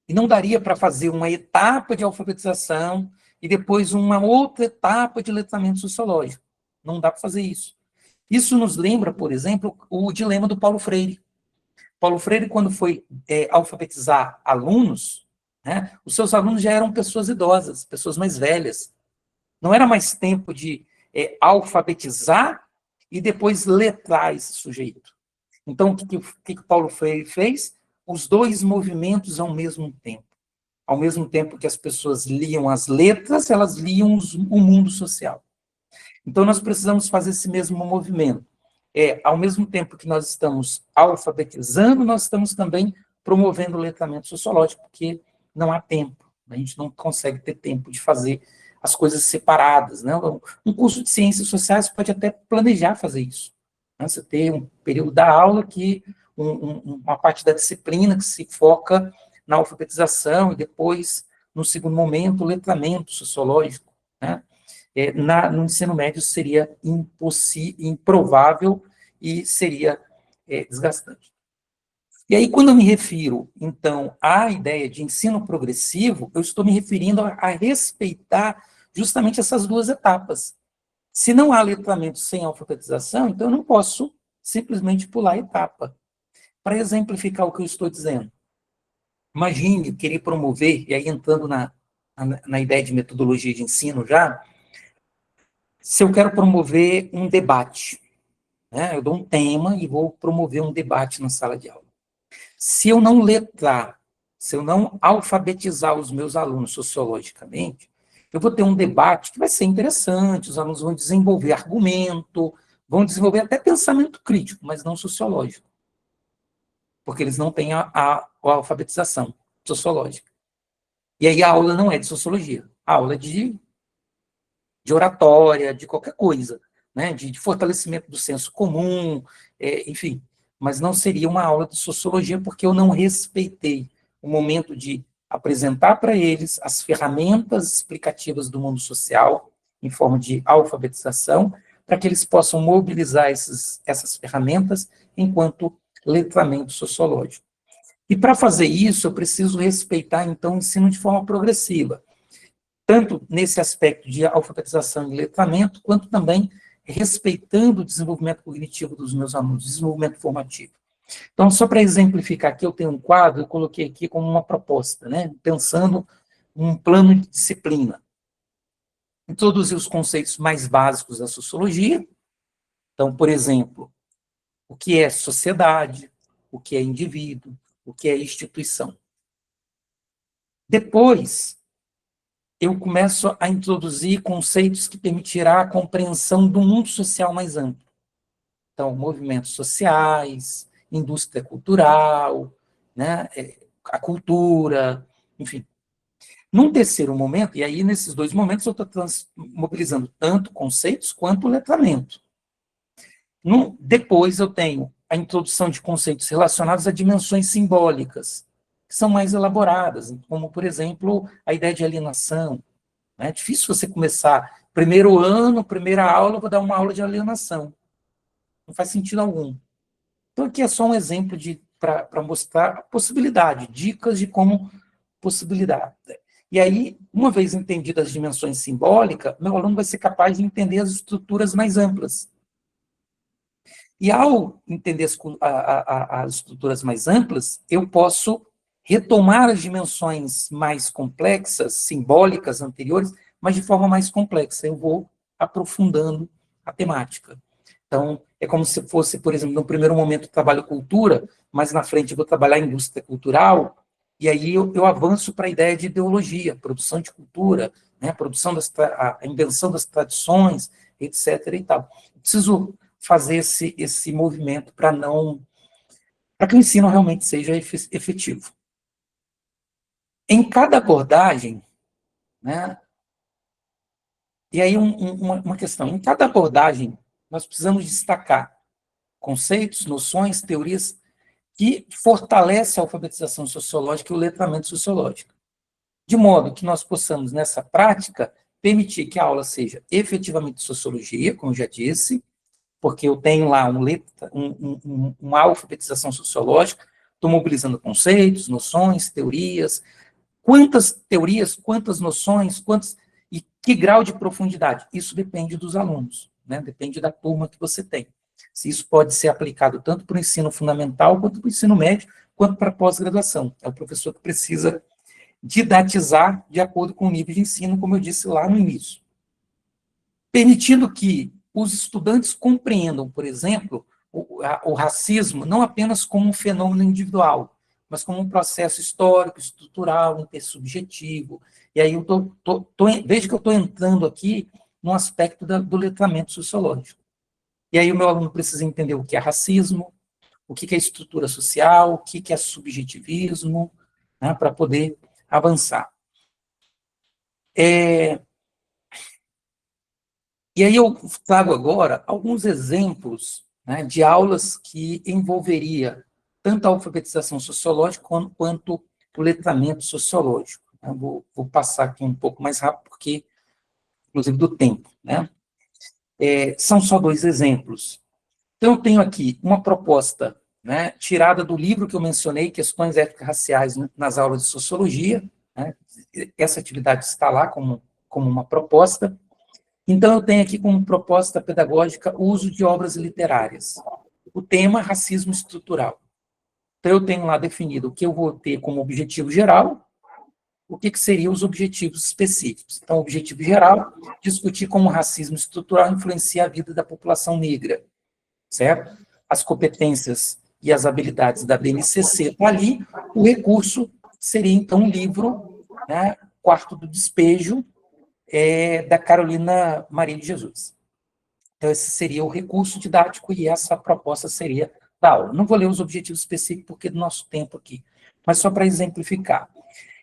B: E não daria para fazer uma etapa de alfabetização e depois uma outra etapa de letramento sociológico. Não dá para fazer isso. Isso nos lembra, por exemplo, o dilema do Paulo Freire. Paulo Freire, quando foi alfabetizar alunos, né, os seus alunos já eram pessoas idosas, pessoas mais velhas. Não era mais tempo de alfabetizar e depois letrar esse sujeito. Então, o que Paulo Freire fez? Os 2 movimentos ao mesmo tempo. Ao mesmo tempo que as pessoas liam as letras, elas liam o mundo social. Então, nós precisamos fazer esse mesmo movimento. Ao mesmo tempo que nós estamos alfabetizando, nós estamos também promovendo o letramento sociológico, porque não há tempo. A gente não consegue ter tempo de fazer as coisas separadas, né? Um curso de ciências sociais pode até planejar fazer isso. Né? Você tem um período da aula que uma parte da disciplina que se foca na alfabetização e depois, no segundo momento, o letramento sociológico, né? No ensino médio seria improvável e seria desgastante. E aí, quando eu me refiro, então, à ideia de ensino progressivo, eu estou me referindo a respeitar justamente essas 2 etapas. Se não há letramento sem alfabetização, então eu não posso simplesmente pular a etapa. Para exemplificar o que eu estou dizendo, imagine querer promover, e aí entrando na ideia de metodologia de ensino já, se eu quero promover um debate, né, eu dou um tema e vou promover um debate na sala de aula. Se eu não letrar, se eu não alfabetizar os meus alunos sociologicamente, eu vou ter um debate que vai ser interessante, os alunos vão desenvolver argumento, vão desenvolver até pensamento crítico, mas não sociológico, porque eles não têm a alfabetização sociológica. E aí a aula não é de sociologia, a aula é de oratória, de qualquer coisa, né? de fortalecimento do senso comum, enfim. Mas não seria uma aula de sociologia, porque eu não respeitei o momento de apresentar para eles as ferramentas explicativas do mundo social, em forma de alfabetização, para que eles possam mobilizar essas ferramentas enquanto letramento sociológico. E para fazer isso, eu preciso respeitar, então, o ensino de forma progressiva, tanto nesse aspecto de alfabetização e letramento, quanto também respeitando o desenvolvimento cognitivo dos meus alunos, desenvolvimento formativo. Então, só para exemplificar aqui, eu tenho um quadro, eu coloquei aqui como uma proposta, né, pensando um plano de disciplina. Introduzir os conceitos mais básicos da sociologia. Então, por exemplo, o que é sociedade, o que é indivíduo, o que é instituição. Depois, eu começo a introduzir conceitos que permitirá a compreensão do mundo social mais amplo. Então, movimentos sociais, indústria cultural, né, a cultura, enfim. Num terceiro momento, e aí nesses dois momentos eu estou mobilizando tanto conceitos quanto o letramento. Depois eu tenho a introdução de conceitos relacionados a dimensões simbólicas, que são mais elaboradas, como, por exemplo, a ideia de alienação. É difícil você começar, primeiro ano, primeira aula, vou dar uma aula de alienação. Não faz sentido algum. Então, aqui é só um exemplo para mostrar a possibilidade, dicas de como possibilidade. E aí, uma vez entendidas as dimensões simbólicas, meu aluno vai ser capaz de entender as estruturas mais amplas. E ao entender as estruturas mais amplas, eu posso retomar as dimensões mais complexas, simbólicas anteriores, mas de forma mais complexa. Eu vou aprofundando a temática. Então, é como se fosse, por exemplo, no primeiro momento eu trabalho cultura, mas na frente eu vou trabalhar indústria cultural, e aí eu avanço para a ideia de ideologia, produção de cultura, né, a invenção das tradições, etc. e tal. Eu preciso fazer esse movimento para que o ensino realmente seja efetivo. Em cada abordagem, né, e aí uma questão, em cada abordagem nós precisamos destacar conceitos, noções, teorias que fortalecem a alfabetização sociológica e o letramento sociológico, de modo que nós possamos, nessa prática, permitir que a aula seja efetivamente sociologia, como já disse, porque eu tenho lá uma alfabetização sociológica, estou mobilizando conceitos, noções, teorias, quantas noções, e que grau de profundidade? Isso depende dos alunos, né? Depende da turma que você tem. Se isso pode ser aplicado tanto para o ensino fundamental, quanto para o ensino médio, quanto para a pós-graduação. É o professor que precisa didatizar de acordo com o nível de ensino, como eu disse lá no início. Permitindo que os estudantes compreendam, por exemplo, o racismo não apenas como um fenômeno individual, mas como um processo histórico, estrutural, intersubjetivo. E aí veja que eu estou entrando aqui no aspecto do letramento sociológico. E aí o meu aluno precisa entender o que é racismo, o que é estrutura social, o que é subjetivismo, né, para poder avançar. E aí eu trago agora alguns exemplos, né, de aulas que envolveria tanto a alfabetização sociológica quanto o letramento sociológico. Eu vou passar aqui um pouco mais rápido, porque, inclusive, do tempo. Né? São só dois exemplos. Então, eu tenho aqui uma proposta, né, tirada do livro que eu mencionei, Questões Étnico-Raciais nas Aulas de Sociologia. Né? Essa atividade está lá como uma proposta. Então, eu tenho aqui como proposta pedagógica o uso de obras literárias. O tema, racismo estrutural. Então, eu tenho lá definido o que eu vou ter como objetivo geral, o que seriam os objetivos específicos. Então, o objetivo geral, discutir como o racismo estrutural influencia a vida da população negra, certo? As competências e as habilidades da BNCC estão ali. O recurso seria, então, um livro, né, Quarto do Despejo, da Carolina Maria de Jesus. Então, esse seria o recurso didático e essa proposta seria da aula. Não vou ler os objetivos específicos porque é do nosso tempo aqui, mas só para exemplificar.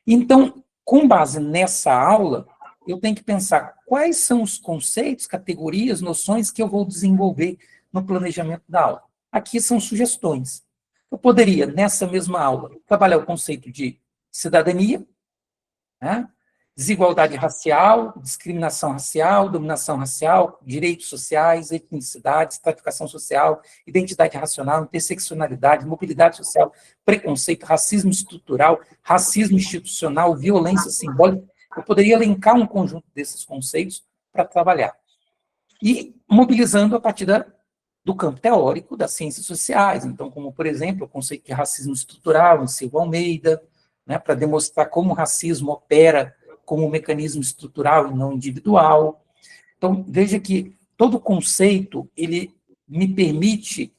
B: Então, com base nessa aula, eu tenho que pensar quais são os conceitos, categorias, noções que eu vou desenvolver no planejamento da aula. Aqui são sugestões. Eu poderia, nessa mesma aula, trabalhar o conceito de cidadania, né? Desigualdade racial, discriminação racial, dominação racial, direitos sociais, etnicidade, estratificação social, identidade racional, interseccionalidade, mobilidade social, preconceito, racismo estrutural, racismo institucional, violência simbólica. Eu poderia elencar um conjunto desses conceitos para trabalhar. E mobilizando a partir do campo teórico das ciências sociais. Então, como, por exemplo, o conceito de racismo estrutural, em Silva Almeida, né, para demonstrar como o racismo opera como um mecanismo estrutural e não individual. Então, veja que todo conceito, ele me permite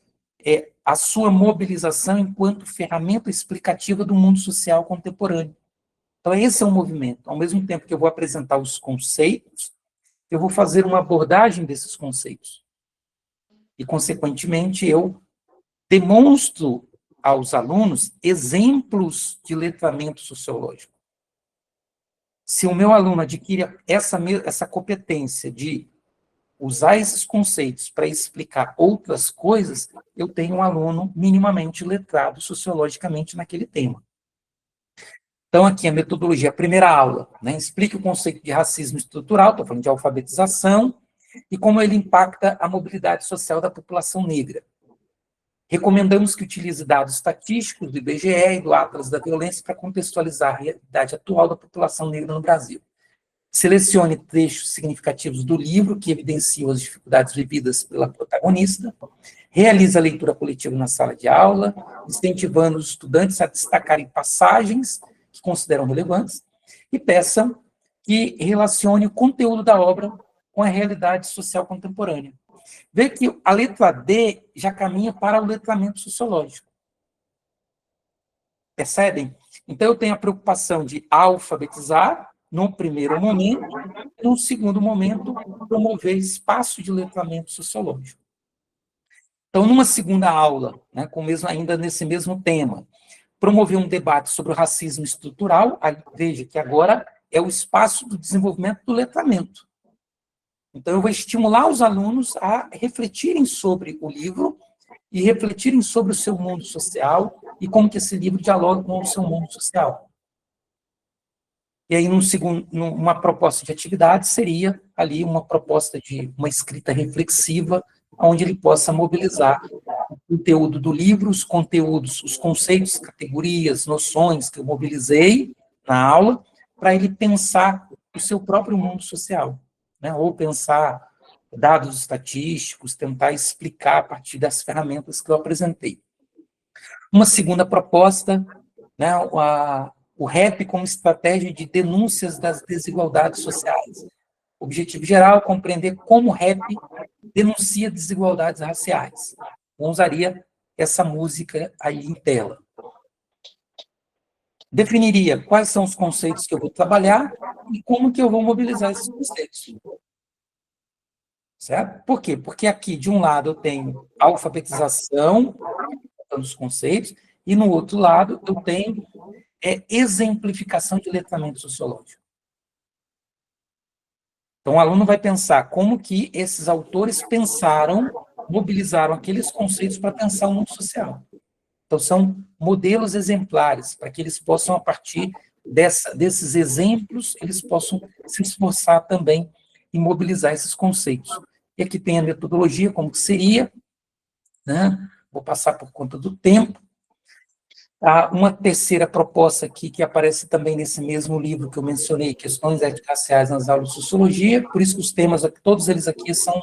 B: a sua mobilização enquanto ferramenta explicativa do mundo social contemporâneo. Então, esse é um movimento. Ao mesmo tempo que eu vou apresentar os conceitos, eu vou fazer uma abordagem desses conceitos. E, consequentemente, eu demonstro aos alunos exemplos de letramento sociológico. Se o meu aluno adquire essa competência de usar esses conceitos para explicar outras coisas, eu tenho um aluno minimamente letrado sociologicamente naquele tema. Então, aqui a metodologia, a primeira aula, né, explica o conceito de racismo estrutural, estou falando de alfabetização, e como ele impacta a mobilidade social da população negra. Recomendamos que utilize dados estatísticos do IBGE e do Atlas da Violência para contextualizar a realidade atual da população negra no Brasil. Selecione trechos significativos do livro que evidenciam as dificuldades vividas pela protagonista. Realize a leitura coletiva na sala de aula, incentivando os estudantes a destacarem passagens que consideram relevantes e peçam que relacione o conteúdo da obra com a realidade social contemporânea. Vê que a letra D já caminha para o letramento sociológico. Percebem? Então, eu tenho a preocupação de alfabetizar, num primeiro momento, e, num segundo momento, promover espaço de letramento sociológico. Então, numa segunda aula, né, ainda nesse mesmo tema, promover um debate sobre o racismo estrutural, aí, veja que agora é o espaço do desenvolvimento do letramento. Então, eu vou estimular os alunos a refletirem sobre o livro e refletirem sobre o seu mundo social e como que esse livro dialoga com o seu mundo social. E aí, uma proposta de atividade seria ali uma proposta de uma escrita reflexiva, onde ele possa mobilizar o conteúdo do livro, os conteúdos, os conceitos, categorias, noções que eu mobilizei na aula, para ele pensar o seu próprio mundo social, né? Ou pensar dados estatísticos, tentar explicar a partir das ferramentas que eu apresentei. Uma segunda proposta, né, o RAP como estratégia de denúncias das desigualdades sociais. Objetivo geral, compreender como o RAP denuncia desigualdades raciais. Eu usaria essa música aí em tela. Definiria quais são os conceitos que eu vou trabalhar e como que eu vou mobilizar esses conceitos. Certo? Por quê? Porque aqui, de um lado, eu tenho a alfabetização dos conceitos, e no outro lado, eu tenho exemplificação de letramento sociológico. Então, o aluno vai pensar como que esses autores pensaram, mobilizaram aqueles conceitos para pensar o mundo social. Então, são modelos exemplares, para que eles possam, a partir desses exemplos, eles possam se esforçar também em mobilizar esses conceitos. E aqui tem a metodologia, como que seria, né? Vou passar por conta do tempo. Uma terceira proposta aqui, que aparece também nesse mesmo livro que eu mencionei, Questões Étnico-Raciais nas aulas de Sociologia, por isso que os temas, todos eles aqui são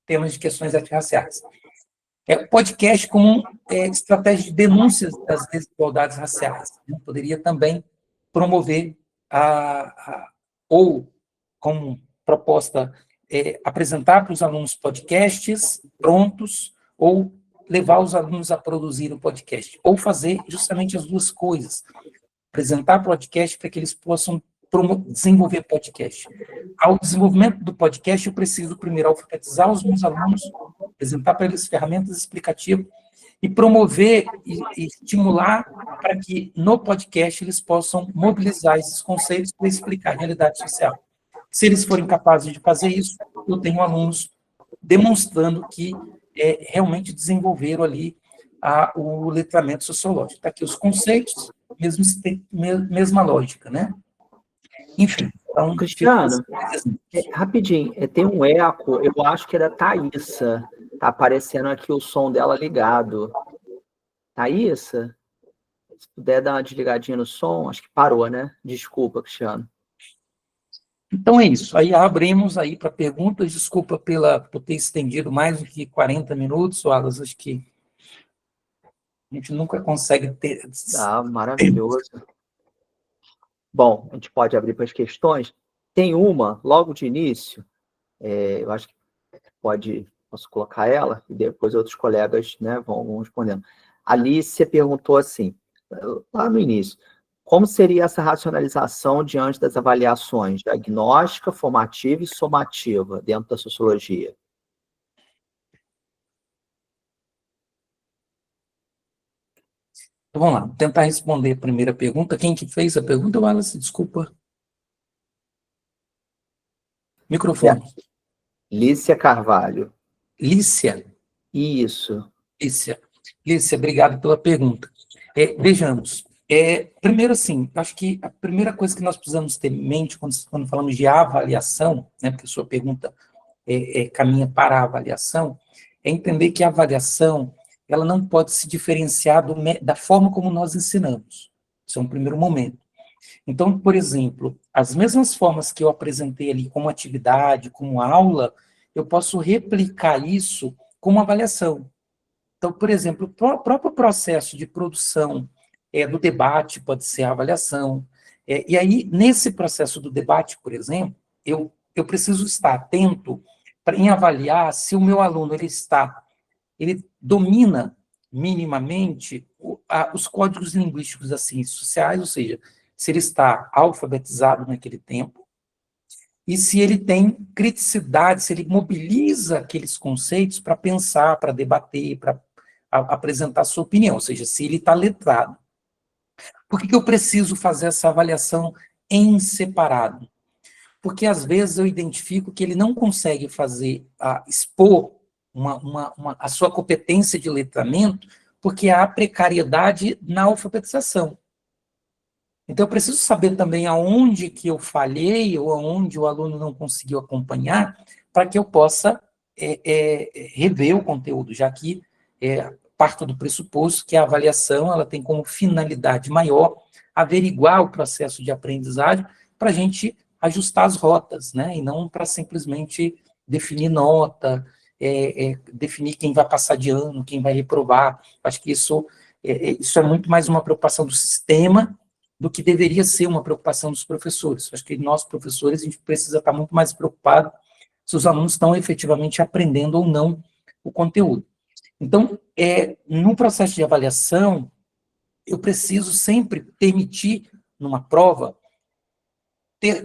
B: temas de questões étnico-raciais. Podcast como estratégia de denúncias das desigualdades raciais. Né? Poderia também promover, ou como proposta, apresentar para os alunos podcasts prontos, ou levar os alunos a produzir o podcast, ou fazer justamente as duas coisas, apresentar podcast para que eles possam desenvolver podcast. Ao desenvolvimento do podcast, eu preciso primeiro alfabetizar os meus alunos, apresentar para eles ferramentas explicativas e promover e estimular para que no podcast eles possam mobilizar esses conceitos para explicar a realidade social. Se eles forem capazes de fazer isso, eu tenho alunos demonstrando que realmente desenvolveram ali o letramento sociológico. Está aqui os conceitos, mesma lógica, né? Enfim. Então,
A: Cristiano, rapidinho, tem um eco, eu acho que é da Thaísa. Está aparecendo aqui o som dela ligado. Thaísa, se puder dar uma desligadinha no som, acho que parou, né? Desculpa, Cristiano.
B: Então é isso. Aí abrimos aí para perguntas. Desculpa por ter estendido mais do que 40 minutos, Wallace. Acho que a gente nunca consegue ter.
A: Maravilhoso. Bom, a gente pode abrir para as questões. Tem uma, logo de início, eu acho que posso colocar ela, e depois outros colegas, né, vão respondendo. A Alicia perguntou assim, lá no início, Como seria essa racionalização diante das avaliações diagnóstica, formativa e somativa dentro da sociologia?
B: Então, vamos lá, tentar responder a primeira pergunta. Quem que fez a pergunta, Wallace? Desculpa. Microfone.
A: Lícia Carvalho.
B: Lícia.
A: Isso.
B: Lícia, obrigado pela pergunta. Vejamos, primeiro assim, acho que a primeira coisa que nós precisamos ter em mente quando falamos de avaliação, né, porque a sua pergunta caminha para a avaliação, é entender que a avaliação ela não pode se diferenciar da forma como nós ensinamos. Isso é um primeiro momento. Então, por exemplo, as mesmas formas que eu apresentei ali como atividade, como aula, eu posso replicar isso como avaliação. Então, por exemplo, o próprio processo de produção do debate pode ser a avaliação. E aí, nesse processo do debate, por exemplo, eu preciso estar atento em avaliar se o meu aluno ele domina minimamente os códigos linguísticos das ciências sociais, ou seja, se ele está alfabetizado naquele tempo, e se ele tem criticidade, se ele mobiliza aqueles conceitos para pensar, para debater, para apresentar sua opinião, ou seja, se ele está letrado. Por que eu preciso fazer essa avaliação em separado? Porque, às vezes, eu identifico que ele não consegue expor a sua competência de letramento, porque há precariedade na alfabetização. Então, eu preciso saber também aonde que eu falhei ou aonde o aluno não conseguiu acompanhar, para que eu possa rever o conteúdo, já que parto do pressuposto que a avaliação ela tem como finalidade maior averiguar o processo de aprendizagem para a gente ajustar as rotas, né? E não para simplesmente definir nota, definir quem vai passar de ano, quem vai reprovar. Acho que isso é muito mais uma preocupação do sistema do que deveria ser uma preocupação dos professores. Acho que nós, professores, a gente precisa estar muito mais preocupado se os alunos estão efetivamente aprendendo ou não o conteúdo. Então, no processo de avaliação, eu preciso sempre permitir, numa prova,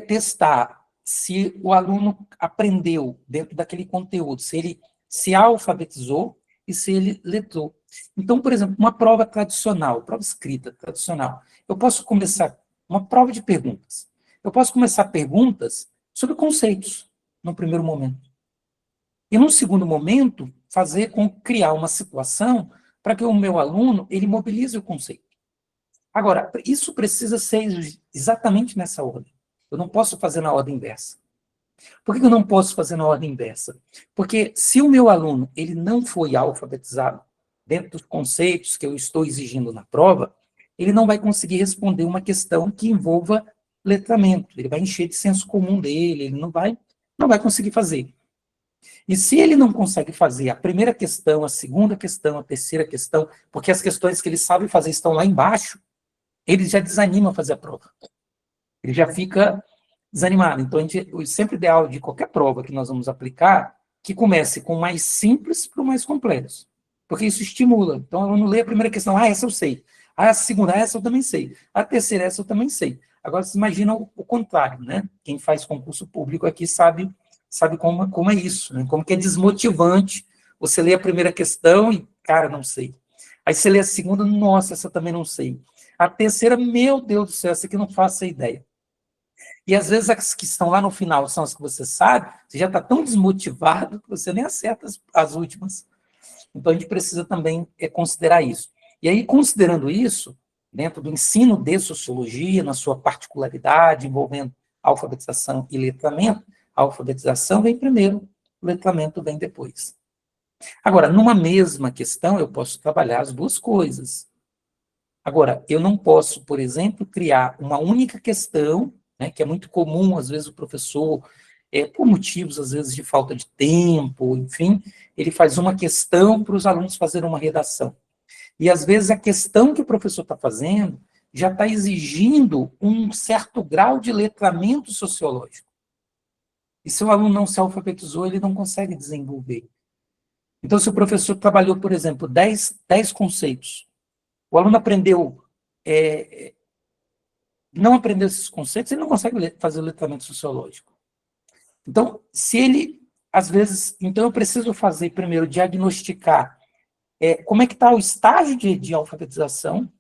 B: testar se o aluno aprendeu dentro daquele conteúdo, se ele se alfabetizou e se ele letrou. Então, por exemplo, uma prova tradicional, prova escrita tradicional, eu posso começar uma prova de perguntas. Eu posso começar perguntas sobre conceitos, no primeiro momento. E, num segundo momento, criar uma situação para que o meu aluno ele mobilize o conceito. Agora, isso precisa ser exatamente nessa ordem. Eu não posso fazer na ordem inversa. Por que eu não posso fazer na ordem inversa? Porque se o meu aluno ele não foi alfabetizado dentro dos conceitos que eu estou exigindo na prova, ele não vai conseguir responder uma questão que envolva letramento. Ele vai encher de senso comum dele, ele não vai conseguir fazer. E se ele não consegue fazer a primeira questão, a segunda questão, a terceira questão, porque as questões que ele sabe fazer estão lá embaixo, ele já desanima a fazer a prova. Ele já fica desanimado. Então, sempre ideal de qualquer prova que nós vamos aplicar, que comece com o mais simples para o mais complexo. Porque isso estimula. Então, o aluno lê a primeira questão, essa eu sei. A segunda, essa eu também sei. A terceira, essa eu também sei. Agora, você imagina o contrário, né? Quem faz concurso público aqui sabe como é isso, né? Como que é desmotivante você lê a primeira questão e, cara, não sei. Aí você lê a segunda, nossa, essa eu também não sei. A terceira, meu Deus do céu, essa aqui eu não faço ideia. E às vezes as que estão lá no final são as que você sabe, você já está tão desmotivado que você nem acerta as últimas. Então a gente precisa também considerar isso. E aí, considerando isso, dentro do ensino de sociologia, na sua particularidade, envolvendo alfabetização e letramento, a alfabetização vem primeiro, o letramento vem depois. Agora, numa mesma questão, eu posso trabalhar as duas coisas. Agora, eu não posso, por exemplo, criar uma única questão, né, que é muito comum, às vezes, o professor, por motivos, às vezes, de falta de tempo, enfim, ele faz uma questão para os alunos fazerem uma redação. E, às vezes, a questão que o professor está fazendo já está exigindo um certo grau de letramento sociológico. E se o aluno não se alfabetizou, ele não consegue desenvolver. Então, se o professor trabalhou, por exemplo, 10 conceitos, o aluno aprendeu não aprendeu esses conceitos, ele não consegue fazer o letramento sociológico. Então, se ele, às vezes, então eu preciso fazer, primeiro, diagnosticar como é que está o estágio de alfabetização,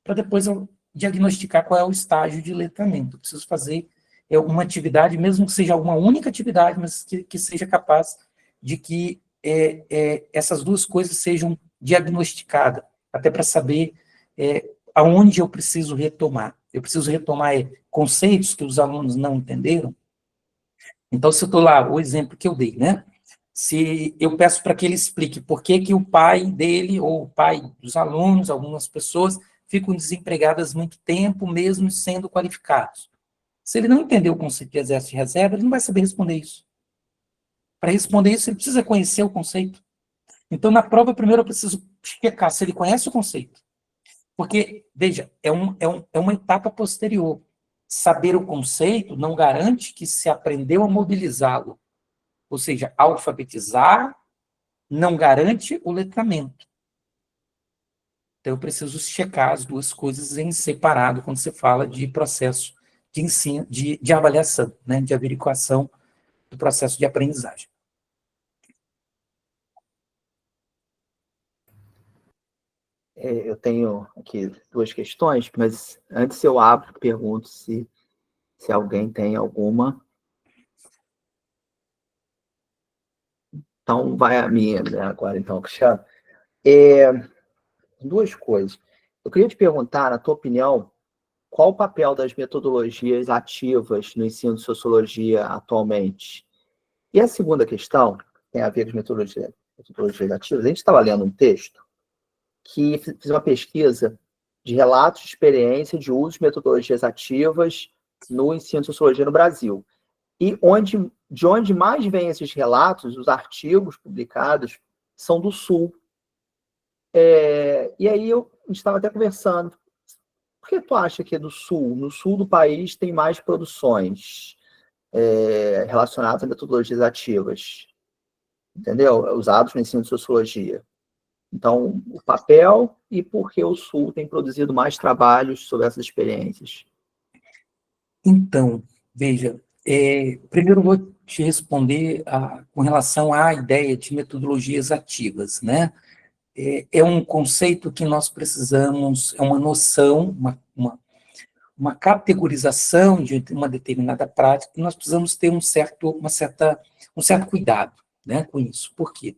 B: para depois eu diagnosticar qual é o estágio de letramento. Eu preciso fazer uma atividade, mesmo que seja uma única atividade, mas que seja capaz de que essas duas coisas sejam diagnosticadas, até para saber aonde eu preciso retomar. Eu preciso retomar conceitos que os alunos não entenderam. Então, se eu estou lá, o exemplo que eu dei, né? Se eu peço para que ele explique por que que o pai dele, ou o pai dos alunos, algumas pessoas, ficam desempregadas muito tempo, mesmo sendo qualificados. Se ele não entender o conceito de exército de reserva, ele não vai saber responder isso. Para responder isso, ele precisa conhecer o conceito. Então, na prova, primeiro eu preciso checar se ele conhece o conceito. Porque, veja, é uma etapa posterior. Saber o conceito não garante que se aprendeu a mobilizá-lo. Ou seja, alfabetizar não garante o letramento. Então, eu preciso checar as duas coisas em separado quando você fala de processo de ensino, de avaliação, né, de averiguação do processo de aprendizagem.
A: Eu tenho aqui duas questões, mas antes eu abro e pergunto se alguém tem alguma. Então, vai a minha, né, agora, então, Cristiano. Duas coisas. Eu queria te perguntar, na tua opinião, qual o papel das metodologias ativas no ensino de sociologia atualmente? E a segunda questão tem a ver com as metodologias ativas. A gente estava lendo um texto que fiz uma pesquisa de relatos de experiência de uso de metodologias ativas no ensino de sociologia no Brasil. E de onde mais vêm esses relatos, os artigos publicados, são do Sul. E aí a gente estava até conversando. Por que tu acha que é do Sul? No Sul do país tem mais produções relacionadas a metodologias ativas, entendeu? Usados no ensino de sociologia. Então, o papel e por que o Sul tem produzido mais trabalhos sobre essas experiências.
B: Então, veja, primeiro eu vou te responder com relação à ideia de metodologias ativas, né? É um conceito que nós precisamos, é uma noção, uma categorização de uma determinada prática, que nós precisamos ter um certo cuidado, né, com isso. Por quê?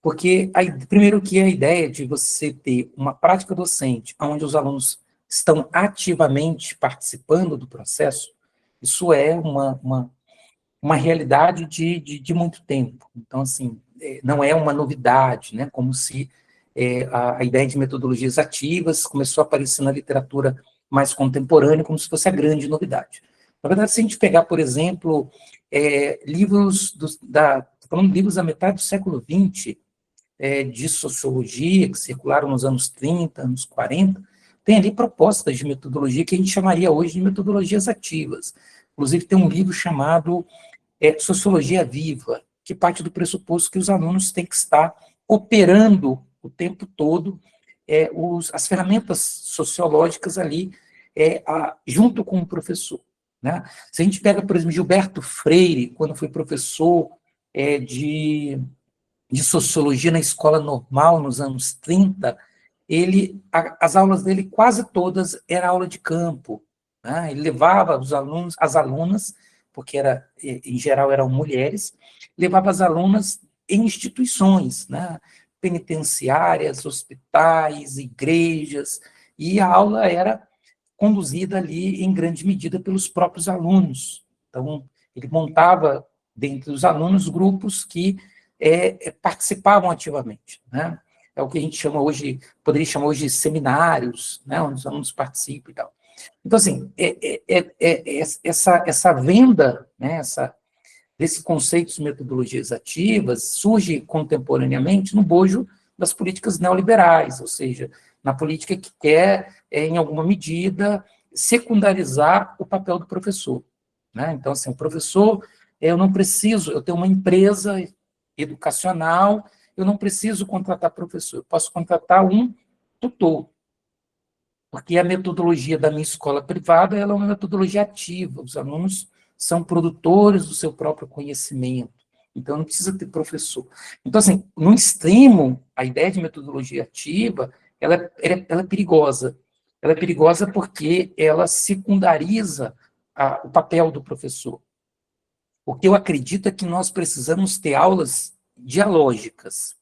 B: Porque, primeiro, que a ideia de você ter uma prática docente onde os alunos estão ativamente participando do processo, isso é uma realidade de muito tempo. Então, assim, não é uma novidade, né, como se a ideia de metodologias ativas começou a aparecer na literatura mais contemporânea, como se fosse a grande novidade. Na verdade, se a gente pegar, por exemplo, livros falando de livros da metade do século XX, de sociologia, que circularam nos anos 30, anos 40, tem ali propostas de metodologia que a gente chamaria hoje de metodologias ativas. Inclusive, tem um livro chamado Sociologia Viva, que parte do pressuposto que os alunos têm que estar operando o tempo todo as ferramentas sociológicas ali junto com o professor. Né? Se a gente pega, por exemplo, Gilberto Freire, quando foi professor de sociologia na escola normal, nos anos 30, as aulas dele quase todas eram aula de campo. Né? Ele levava os alunos, as alunas, porque em geral eram mulheres, levava as alunas em instituições, né? Penitenciárias, hospitais, igrejas, e a aula era conduzida ali, em grande medida, pelos próprios alunos. Então, ele montava, dentre os alunos, grupos que participavam ativamente, né? É o que a gente chama hoje, poderia chamar hoje de seminários, né, onde os alunos participam e tal. Então, assim, essa venda, né, desse conceito de metodologias ativas surge contemporaneamente no bojo das políticas neoliberais, ou seja, na política que quer, em alguma medida, secundarizar o papel do professor. Né? Então, assim, o professor, eu tenho uma empresa educacional, eu não preciso contratar professor, eu posso contratar um tutor. porque a metodologia da minha escola privada ela é uma metodologia ativa, os alunos são produtores do seu próprio conhecimento, então não precisa ter professor. Então, assim, no extremo, a ideia de metodologia ativa, ela é perigosa. Ela é perigosa porque ela secundariza o papel do professor. O que eu acredito é que nós precisamos ter aulas dialógicas.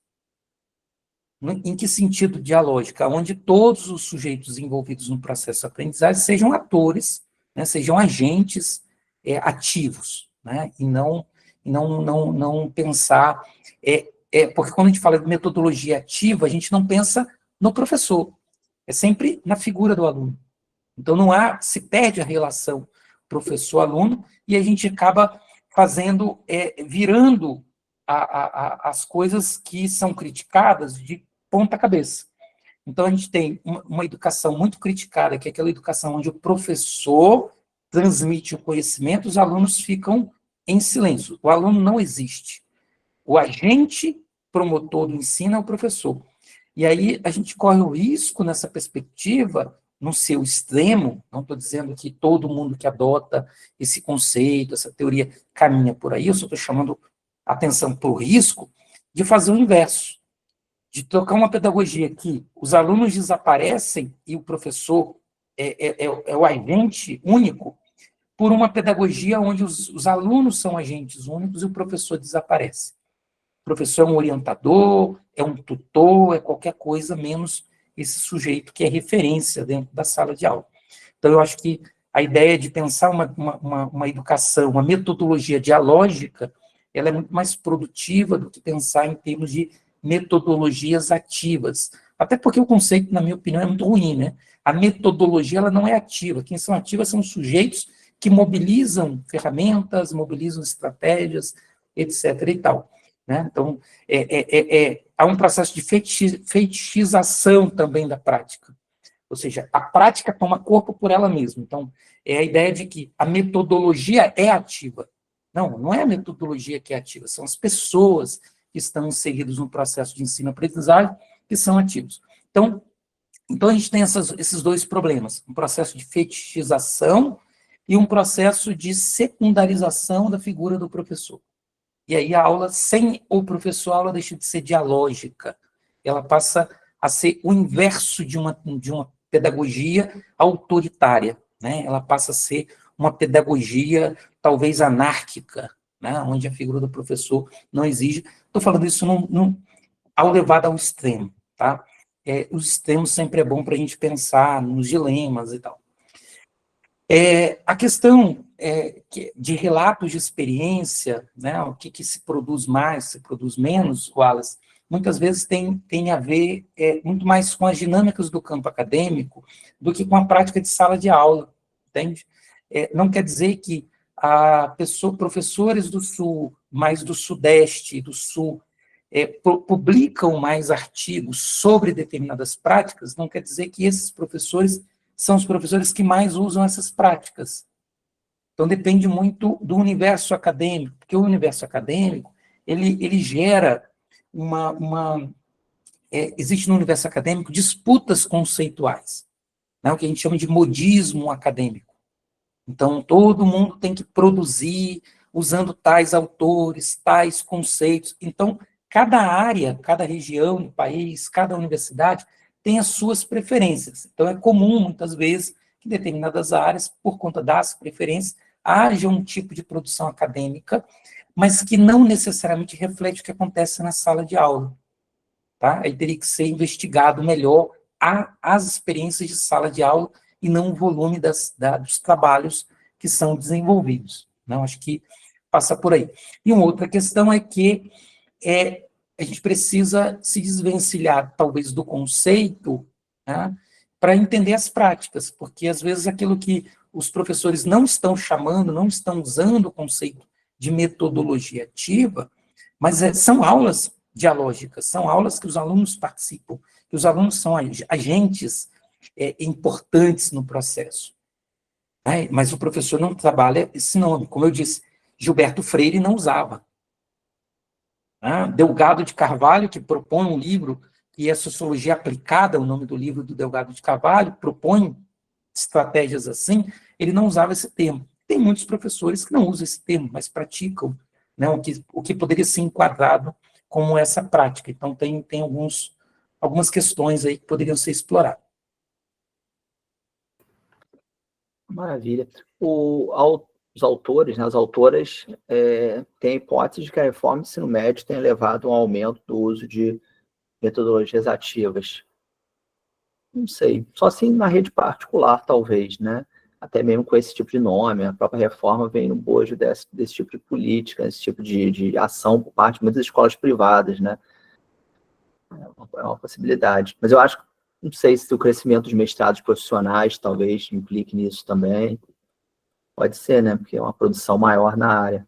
B: Em que sentido dialógica? Onde todos os sujeitos envolvidos no processo de aprendizagem sejam atores, né, sejam agentes ativos, né, e não pensar... porque quando a gente fala de metodologia ativa, a gente não pensa no professor, é sempre na figura do aluno. Então, se perde a relação professor-aluno e a gente acaba virando as coisas que são criticadas de ponta cabeça. Então, a gente tem uma educação muito criticada, que é aquela educação onde o professor transmite o conhecimento, os alunos ficam em silêncio. O aluno não existe. O agente promotor do ensino é o professor. E aí a gente corre o risco, nessa perspectiva, no seu extremo, não estou dizendo que todo mundo que adota esse conceito, essa teoria, caminha por aí, eu só estou chamando atenção para o risco de fazer o inverso, de trocar uma pedagogia que os alunos desaparecem e o professor é o agente único, por uma pedagogia onde os alunos são agentes únicos e o professor desaparece. O professor é um orientador, é um tutor, é qualquer coisa menos esse sujeito que é referência dentro da sala de aula. Então, eu acho que a ideia de pensar uma educação, uma metodologia dialógica, ela é muito mais produtiva do que pensar em termos de metodologias ativas. Até porque o conceito, na minha opinião, é muito ruim, né? A metodologia, ela não é ativa. Quem são ativas são os sujeitos que mobilizam ferramentas, mobilizam estratégias, etc. e tal. Né? Então, há um processo de fetichização também da prática. Ou seja, a prática toma corpo por ela mesma. Então, é a ideia de que a metodologia é ativa. Não é a metodologia que é ativa, são as pessoas que estão inseridas no processo de ensino-aprendizagem que são ativos. Então a gente tem esses dois problemas, um processo de fetichização e um processo de secundarização da figura do professor. E aí a aula, sem o professor, a aula deixa de ser dialógica, ela passa a ser o inverso de uma pedagogia autoritária, né? Ela passa a ser uma pedagogia talvez anárquica, né? Onde a figura do professor não exige. Estou falando isso ao levado ao extremo, tá? Os extremos sempre é bom para a gente pensar nos dilemas e tal. A questão de relatos de experiência, né, o que se produz mais, se produz menos, Wallace, muitas vezes tem a ver muito mais com as dinâmicas do campo acadêmico do que com a prática de sala de aula, entende? Não quer dizer que professores do Sul, mais do Sudeste e do Sul, publicam mais artigos sobre determinadas práticas, não quer dizer que esses professores são os professores que mais usam essas práticas. Então, depende muito do universo acadêmico, porque o universo acadêmico, ele gera existe no universo acadêmico disputas conceituais, né, o que a gente chama de modismo acadêmico. Então, todo mundo tem que produzir usando tais autores, tais conceitos. Então, cada área, cada região do país, cada universidade tem as suas preferências. Então, é comum, muitas vezes, que determinadas áreas, por conta das preferências, haja um tipo de produção acadêmica, mas que não necessariamente reflete o que acontece na sala de aula. Tá? Aí teria que ser investigado melhor as experiências de sala de aula e não o volume dos trabalhos que são desenvolvidos. Não, acho que passa por aí. E uma outra questão é que a gente precisa se desvencilhar, talvez, do conceito, né, para entender as práticas, porque, às vezes, aquilo que os professores não estão chamando, não estão usando o conceito de metodologia ativa, mas são aulas dialógicas, são aulas que os alunos participam, que os alunos são agentes importantes no processo. Né? Mas o professor não trabalha esse nome. Como eu disse, Gilberto Freire não usava. Delgado de Carvalho, que propõe um livro e a sociologia aplicada, o nome do livro do Delgado de Carvalho, propõe estratégias assim, ele não usava esse termo. Tem muitos professores que não usam esse termo, mas praticam, né, o que poderia ser enquadrado como essa prática. Então, tem algumas questões aí que poderiam ser exploradas.
A: Maravilha. Os autores, né, as autoras, têm a hipótese de que a reforma do ensino médio tenha levado a um aumento do uso de metodologias ativas. Não sei, só assim na rede particular, talvez, né? Até mesmo com esse tipo de nome, a própria reforma vem no bojo desse tipo de política, desse tipo de ação por parte de muitas escolas privadas, né? É uma possibilidade. Mas eu acho, não sei se o crescimento dos mestrados profissionais talvez implique nisso também. Pode ser, né? Porque é uma produção maior na área.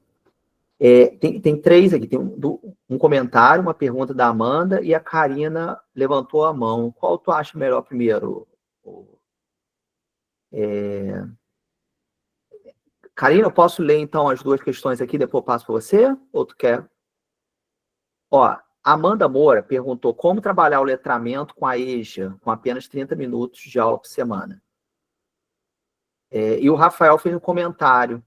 A: Tem três aqui. Tem um comentário, uma pergunta da Amanda e a Karina levantou a mão. Qual tu acha melhor primeiro? Karina, eu posso ler então as duas questões aqui, depois eu passo para você? Ou tu quer? Ó, Amanda Moura perguntou como trabalhar o letramento com a EJA, com apenas 30 minutos de aula por semana. E o Rafael fez um comentário,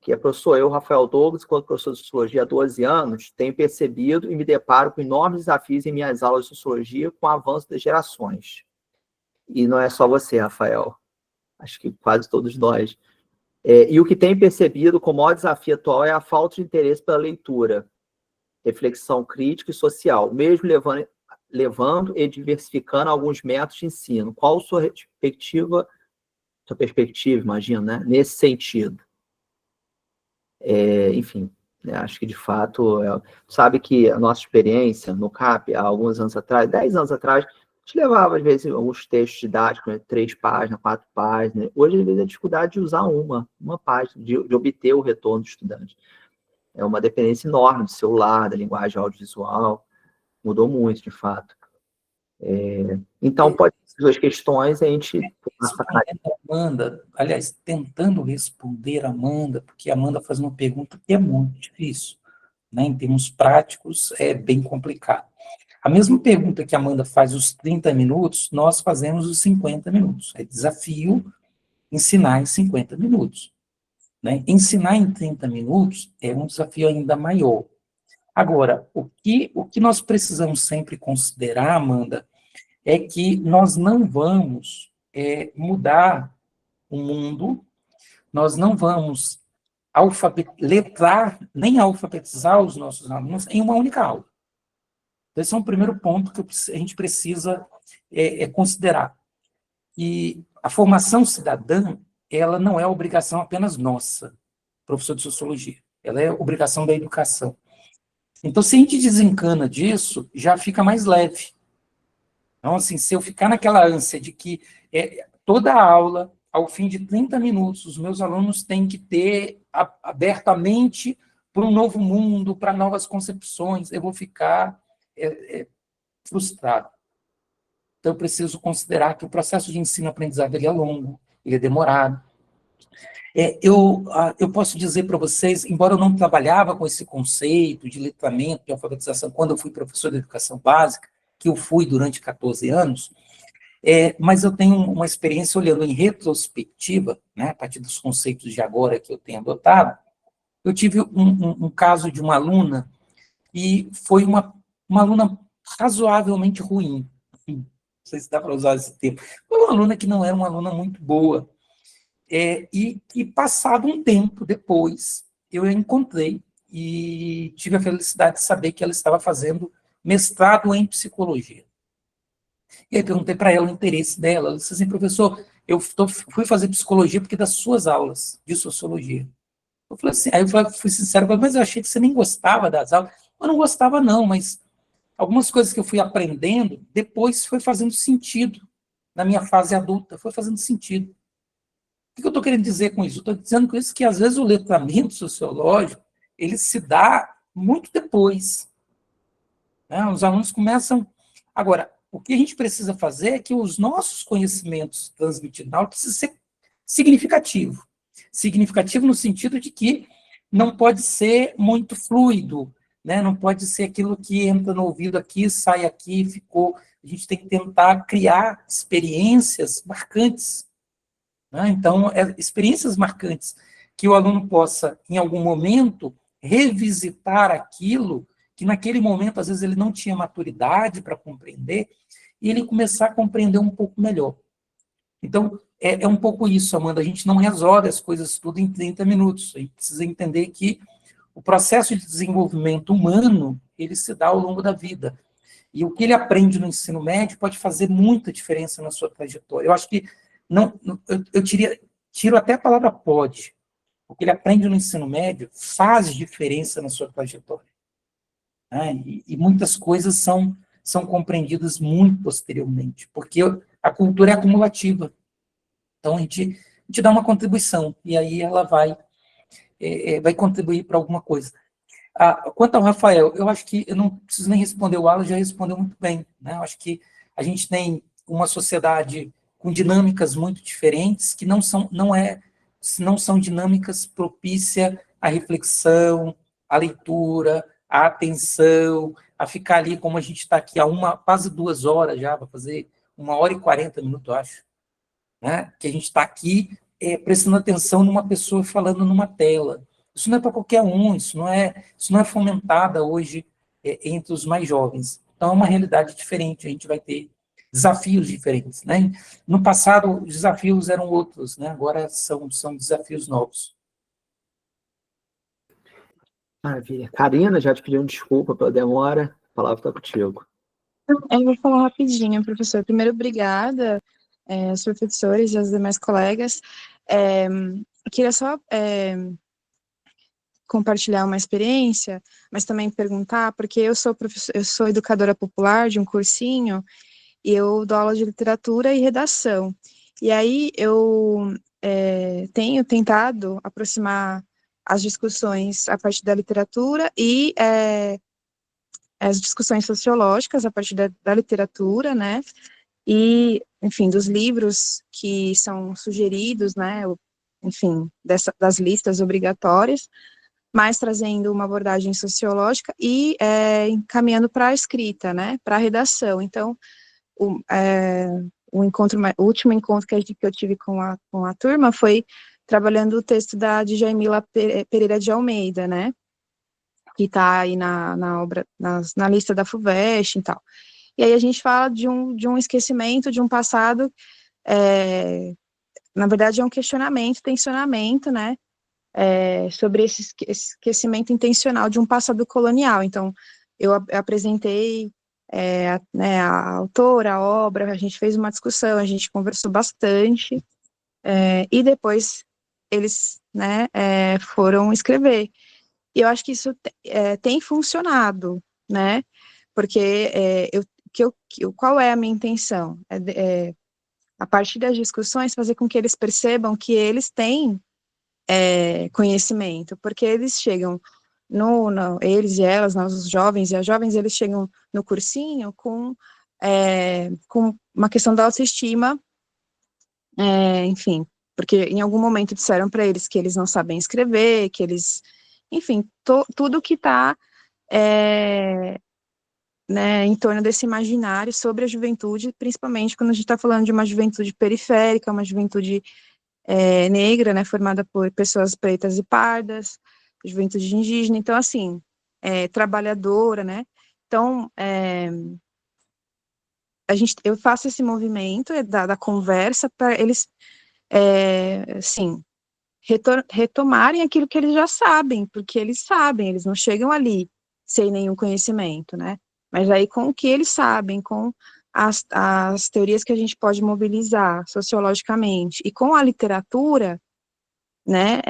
A: que é professor, eu, Rafael Douglas, enquanto professor de Sociologia há 12 anos, tenho percebido e me deparo com enormes desafios em minhas aulas de Sociologia com o avanço das gerações. E não é só você, Rafael. Acho que quase todos nós. E o que tenho percebido como maior desafio atual é a falta de interesse pela leitura, reflexão crítica e social, mesmo levando e diversificando alguns métodos de ensino. Qual a sua perspectiva, imagino, né, nesse sentido? Enfim, acho que, de fato, sabe que a nossa experiência no CAP, há alguns anos atrás, 10 anos atrás, a gente levava, às vezes, alguns textos didáticos, né, 3 páginas, 4 páginas. Hoje, às vezes, a dificuldade de usar uma página, de obter o retorno do estudante. É uma dependência enorme do celular, da linguagem audiovisual, mudou muito, de fato. Então, pode ser duas questões, a gente...
B: Respondendo a Amanda, aliás, tentando responder a Amanda, porque a Amanda faz uma pergunta que é muito difícil, né? Em termos práticos, é bem complicado. A mesma pergunta que a Amanda faz os 30 minutos, nós fazemos os 50 minutos. É desafio ensinar em 50 minutos. Né? Ensinar em 30 minutos é um desafio ainda maior. Agora, o que nós precisamos sempre considerar, Amanda, é que nós não vamos mudar o mundo, nós não vamos letrar, nem alfabetizar os nossos alunos em uma única aula. Então, esse é um primeiro ponto que a gente precisa considerar. E a formação cidadã, ela não é obrigação apenas nossa, professor de sociologia, ela é obrigação da educação. Então, se a gente desencana disso, já fica mais leve. Então, assim, se eu ficar naquela ânsia de que toda a aula, ao fim de 30 minutos, os meus alunos têm que ter abertamente para um novo mundo, para novas concepções, eu vou ficar frustrado. Então, eu preciso considerar que o processo de ensino-aprendizado ele é longo, ele é demorado. Eu posso dizer para vocês, embora eu não trabalhava com esse conceito de letramento, de alfabetização, quando eu fui professor de educação básica, que eu fui durante 14 anos, mas eu tenho uma experiência olhando em retrospectiva, né, a partir dos conceitos de agora que eu tenho adotado. Eu tive um caso de uma aluna, e foi uma aluna razoavelmente ruim. Não sei se dá para usar esse termo. Foi uma aluna que não era uma aluna muito boa. E passado um tempo depois, eu a encontrei e tive a felicidade de saber que ela estava fazendo mestrado em psicologia. E aí perguntei para ela o interesse dela. Ela disse assim, professor, eu fui fazer psicologia porque das suas aulas de sociologia. Eu falei assim, aí eu fui sincero, mas eu achei que você nem gostava das aulas. Eu não gostava não, mas algumas coisas que eu fui aprendendo, depois foi fazendo sentido. Na minha fase adulta, foi fazendo sentido. O que eu estou querendo dizer com isso? Estou dizendo com isso que, às vezes, o letramento sociológico, ele se dá muito depois. Né? Os alunos começam... Agora, o que a gente precisa fazer é que os nossos conhecimentos transmitidos na aula precisam ser significativo. Significativo no sentido de que não pode ser muito fluido, né? Não pode ser aquilo que entra no ouvido aqui, sai aqui, ficou. A gente tem que tentar criar experiências marcantes, né? Então, experiências marcantes que o aluno possa, em algum momento, revisitar aquilo que naquele momento, às vezes, ele não tinha maturidade para compreender, e ele começar a compreender um pouco melhor. Então, é um pouco isso, Amanda, a gente não resolve as coisas tudo em 30 minutos, a gente precisa entender que o processo de desenvolvimento humano, ele se dá ao longo da vida, e o que ele aprende no ensino médio pode fazer muita diferença na sua trajetória. Eu acho que, eu tiro até a palavra pode, o que ele aprende no ensino médio faz diferença na sua trajetória, né? E muitas coisas são compreendidas muito posteriormente, porque a cultura é acumulativa. Então, a gente dá uma contribuição, e aí ela vai contribuir para alguma coisa. Quanto ao Rafael, eu acho que eu não preciso nem responder, o Alan já respondeu muito bem, né? Eu acho que a gente tem uma sociedade com dinâmicas muito diferentes, que não são dinâmicas propícias à reflexão, à leitura, à atenção, a ficar ali, como a gente está aqui há quase 2 horas já, vai fazer 1h40, eu acho, né? Que a gente está aqui prestando atenção numa pessoa falando numa tela. Isso não é para qualquer um, isso não é fomentada hoje entre os mais jovens. Então, é uma realidade diferente, a gente vai ter desafios diferentes, né? No passado, os desafios eram outros, né? Agora são desafios novos.
A: Maravilha. Karina, já te pediu desculpa pela demora, a palavra está contigo.
C: Eu vou falar rapidinho, professor. Primeiro, obrigada aos professores e aos demais colegas. Eu queria só compartilhar uma experiência, mas também perguntar, porque eu sou educadora popular de um cursinho, e eu dou aula de literatura e redação. E aí eu tenho tentado aproximar as discussões a partir da literatura e as discussões sociológicas a partir da literatura, né, e, enfim, dos livros que são sugeridos, né, enfim, das listas obrigatórias, mas trazendo uma abordagem sociológica e encaminhando para a escrita, né, para a redação. Então, o último encontro que eu tive com a turma foi trabalhando o texto da Djamila Pereira de Almeida, né, que está aí na obra, na lista da FUVEST e tal. E aí a gente fala de um esquecimento, de um passado, na verdade é um questionamento, tensionamento, né, sobre esse esquecimento intencional de um passado colonial. Então, eu apresentei né, a autora, a obra, a gente fez uma discussão, a gente conversou bastante, e depois eles, né, foram escrever. E eu acho que isso tem funcionado, né, porque qual é a minha intenção? A partir das discussões, fazer com que eles percebam que eles têm conhecimento, porque eles chegam, eles e elas, os jovens e as jovens, eles chegam no cursinho com uma questão da autoestima, enfim, porque em algum momento disseram para eles que eles não sabem escrever, que eles, enfim, tudo que está né, em torno desse imaginário sobre a juventude, principalmente quando a gente está falando de uma juventude periférica, uma juventude negra, né, formada por pessoas pretas e pardas, juventude indígena, então, assim, trabalhadora, né, então, eu faço esse movimento da conversa para eles, assim, retomarem aquilo que eles já sabem, porque eles sabem, eles não chegam ali sem nenhum conhecimento, né, mas aí com o que eles sabem, com as teorias que a gente pode mobilizar sociologicamente, e com a literatura, né,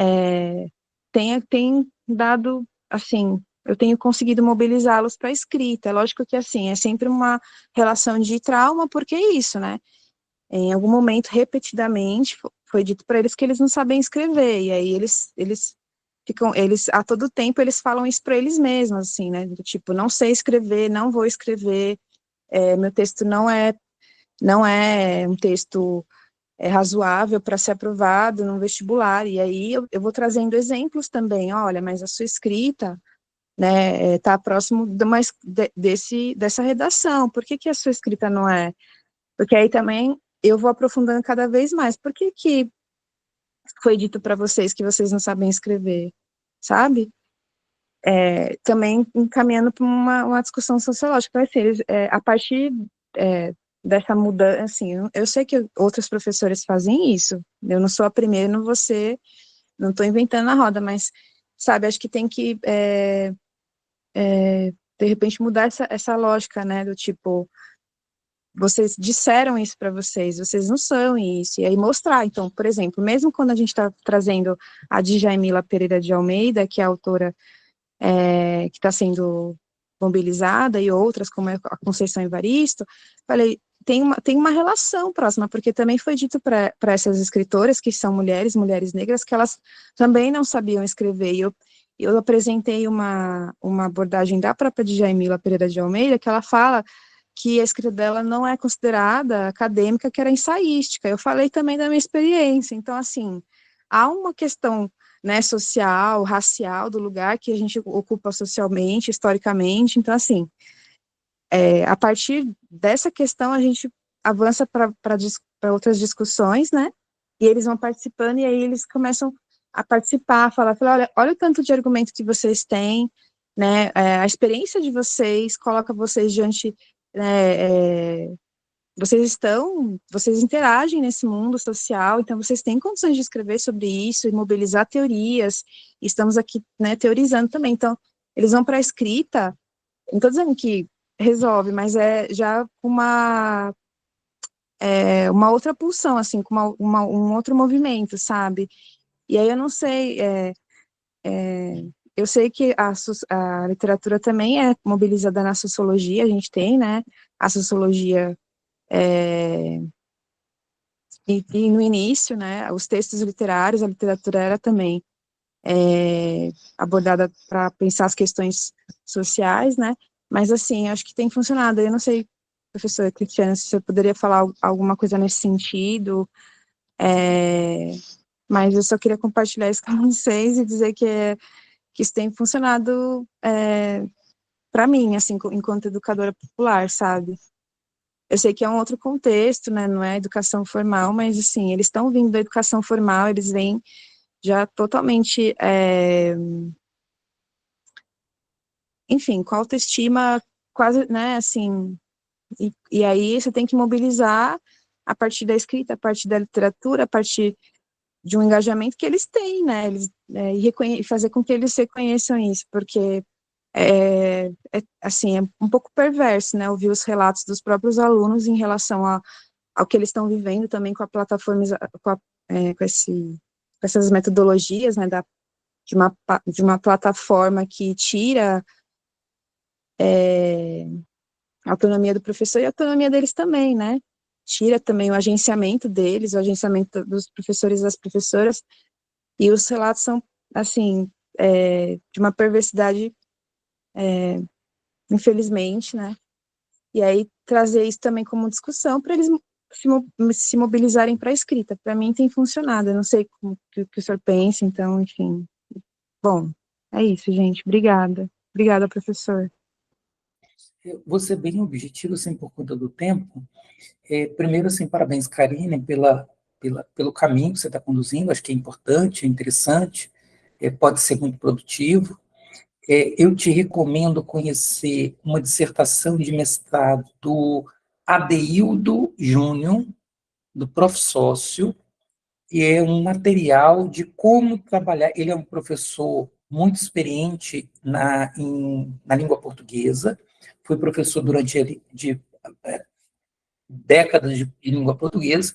C: tem dado, assim, eu tenho conseguido mobilizá-los para a escrita. É lógico que, assim, é sempre uma relação de trauma, porque é isso, né, em algum momento, repetidamente, foi dito para eles que eles não sabem escrever, e aí eles ficam, a todo tempo, eles falam isso para eles mesmos, assim, né, do tipo, não sei escrever, não vou escrever, meu texto não é um texto razoável para ser aprovado no vestibular, e aí eu vou trazendo exemplos também, olha, mas a sua escrita né, tá próximo dessa redação. Por que a sua escrita não é? Porque aí também eu vou aprofundando cada vez mais. Por que foi dito para vocês que vocês não sabem escrever, sabe? Também encaminhando para uma discussão sociológica, vai ser, a partir dessa mudança, assim, eu sei que outros professores fazem isso, eu não sou a primeira, não estou inventando a roda, mas, sabe, acho que tem que, de repente, mudar essa lógica, né, do tipo, vocês disseram isso para vocês não são isso, e aí mostrar, então, por exemplo, mesmo quando a gente está trazendo a Djamila Pereira de Almeida, que é a autora que está sendo mobilizada, e outras, como a Conceição Evaristo, falei, tem uma relação próxima, porque também foi dito para essas escritoras, que são mulheres negras, que elas também não sabiam escrever, e eu apresentei uma abordagem da própria Djamila Pereira de Almeida, que ela fala que a escrita dela não é considerada acadêmica, que era ensaística. Eu falei também da minha experiência. Então, assim, há uma questão, né, social, racial, do lugar que a gente ocupa socialmente, historicamente. Então, assim, a partir dessa questão, a gente avança para outras discussões, né? E eles vão participando, e aí eles começam a participar, a falar, olha o tanto de argumento que vocês têm, né? A experiência de vocês coloca vocês diante, né, vocês interagem nesse mundo social, então vocês têm condições de escrever sobre isso e mobilizar teorias, e estamos aqui, né, teorizando também. Então, eles vão para a escrita, não estou dizendo que resolve, mas é já uma outra pulsão, assim, com um outro movimento, sabe? E aí eu não sei, eu sei que a literatura também é mobilizada na sociologia, a gente tem, né, a sociologia, e no início, né, os textos literários, a literatura era também abordada para pensar as questões sociais, né, mas assim, acho que tem funcionado. Eu não sei, professora Cristiana, se você poderia falar alguma coisa nesse sentido, mas eu só queria compartilhar isso com vocês e dizer que isso tem funcionado para mim, assim, enquanto educadora popular, sabe? Eu sei que é um outro contexto, né, não é educação formal, mas, assim, eles estão vindo da educação formal, eles vêm já totalmente, enfim, com autoestima quase, né, assim, e aí você tem que mobilizar a partir da escrita, a partir da literatura, a partir de um engajamento que eles têm, né, e fazer com que eles reconheçam isso, porque assim, é um pouco perverso, né, ouvir os relatos dos próprios alunos em relação ao que eles estão vivendo também com a plataforma, com essas metodologias, né, de uma plataforma que tira a autonomia do professor e a autonomia deles também, né, tira também o agenciamento deles, o agenciamento dos professores e das professoras, e os relatos são, assim, de uma perversidade, infelizmente, né, e aí trazer isso também como discussão para eles se mobilizarem para a escrita. Para mim tem funcionado, eu não sei o que o senhor pensa, então, enfim. Bom, é isso, gente. Obrigada. Obrigada, professor.
B: Eu vou ser bem objetivo, assim, por conta do tempo. Primeiro, assim, parabéns, Karine, pelo caminho que você está conduzindo, acho que é importante, é interessante, pode ser muito produtivo. Eu te recomendo conhecer uma dissertação de mestrado do Adeildo Júnior, do Prof. Sócio, que é um material de como trabalhar. Ele é um professor muito experiente na língua portuguesa, foi professor durante décadas de língua portuguesa,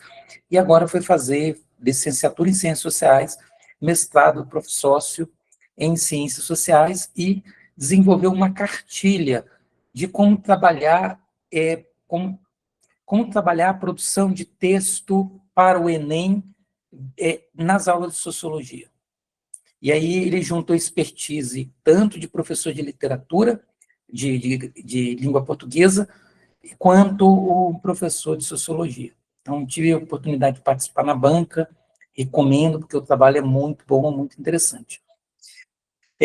B: e agora foi fazer licenciatura em Ciências Sociais, mestrado Prof. Sócio em Ciências Sociais, e desenvolveu uma cartilha de como trabalhar, como trabalhar a produção de texto para o Enem nas aulas de sociologia. E aí ele juntou expertise tanto de professor de literatura, de língua portuguesa, quanto o professor de sociologia. Então, tive a oportunidade de participar na banca, recomendo, porque o trabalho é muito bom, muito interessante.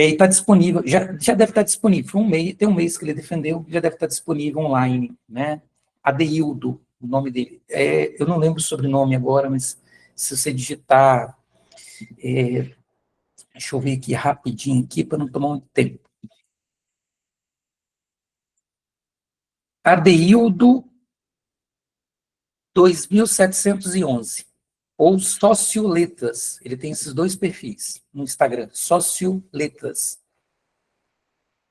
B: E está disponível, já deve estar disponível, tem um mês que ele defendeu, já deve estar disponível online, né? Adeildo, o nome dele. Eu não lembro o sobrenome agora, mas se você digitar, deixa eu ver aqui rapidinho, aqui, para não tomar muito tempo. Adeildo 2711, ou Socioletras, ele tem esses dois perfis no Instagram, Socioletras.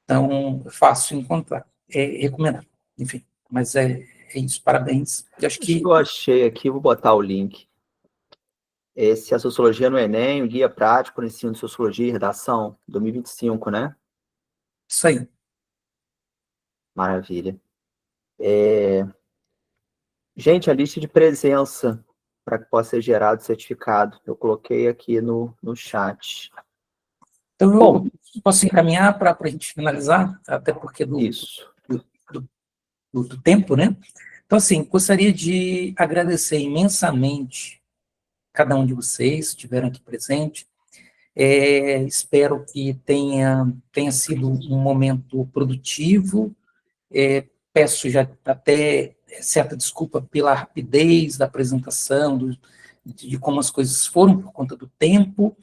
B: Então, é fácil encontrar, recomendar, enfim, mas é isso, parabéns. Eu acho que...
A: Eu achei aqui, vou botar o link. Esse é a Sociologia no Enem, o Guia Prático no Ensino de Sociologia e Redação, 2025, né?
B: Isso aí.
A: Maravilha. Gente, a lista de presença para que possa ser gerado o certificado, eu coloquei aqui no chat.
B: Então,
A: Bom,
B: eu posso encaminhar para a gente finalizar, até porque
A: isso.
B: do tempo, né? Então, assim, gostaria de agradecer imensamente cada um de vocês que estiveram aqui presente. Espero que tenha sido um momento produtivo. Peço já até certa desculpa pela rapidez da apresentação, de como as coisas foram por conta do tempo.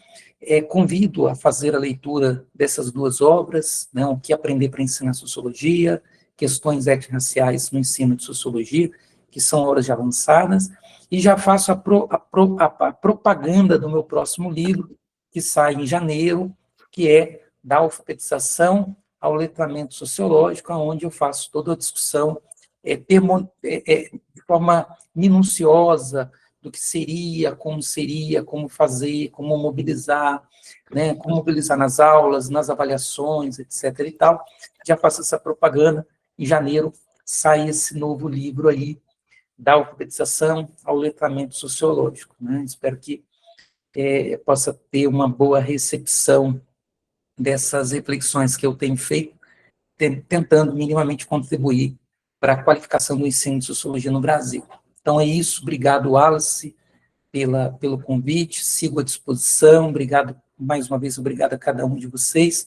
B: Convido a fazer a leitura dessas duas obras, né, O que aprender para ensinar sociologia, Questões étnico-raciais no ensino de sociologia, que são obras já avançadas, e já faço a propaganda do meu próximo livro, que sai em janeiro, que é Da Alfabetização ao Letramento Sociológico, onde eu faço toda a discussão de forma minuciosa do que seria, como fazer, como mobilizar, né, como mobilizar nas aulas, nas avaliações, etc. e tal. Já faço essa propaganda. Em janeiro sai esse novo livro aí, Da Alfabetização ao Letramento Sociológico, né? Espero que possa ter uma boa recepção dessas reflexões que eu tenho feito, tentando minimamente contribuir para a qualificação do ensino de sociologia no Brasil. Então é isso, obrigado, Wallace, pelo convite, sigo à disposição, obrigado, mais uma vez, obrigado a cada um de vocês,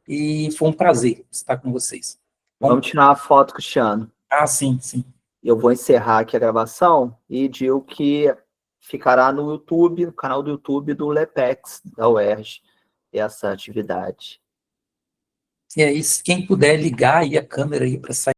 B: e foi um prazer estar com vocês. Bom,
A: vamos tirar uma foto, Cristiano.
B: Sim, sim.
A: Eu vou encerrar aqui a gravação e digo que ficará no YouTube, no canal do YouTube do LEPEX, da UERJ, essa atividade.
B: E aí, quem puder ligar aí a câmera aí para sair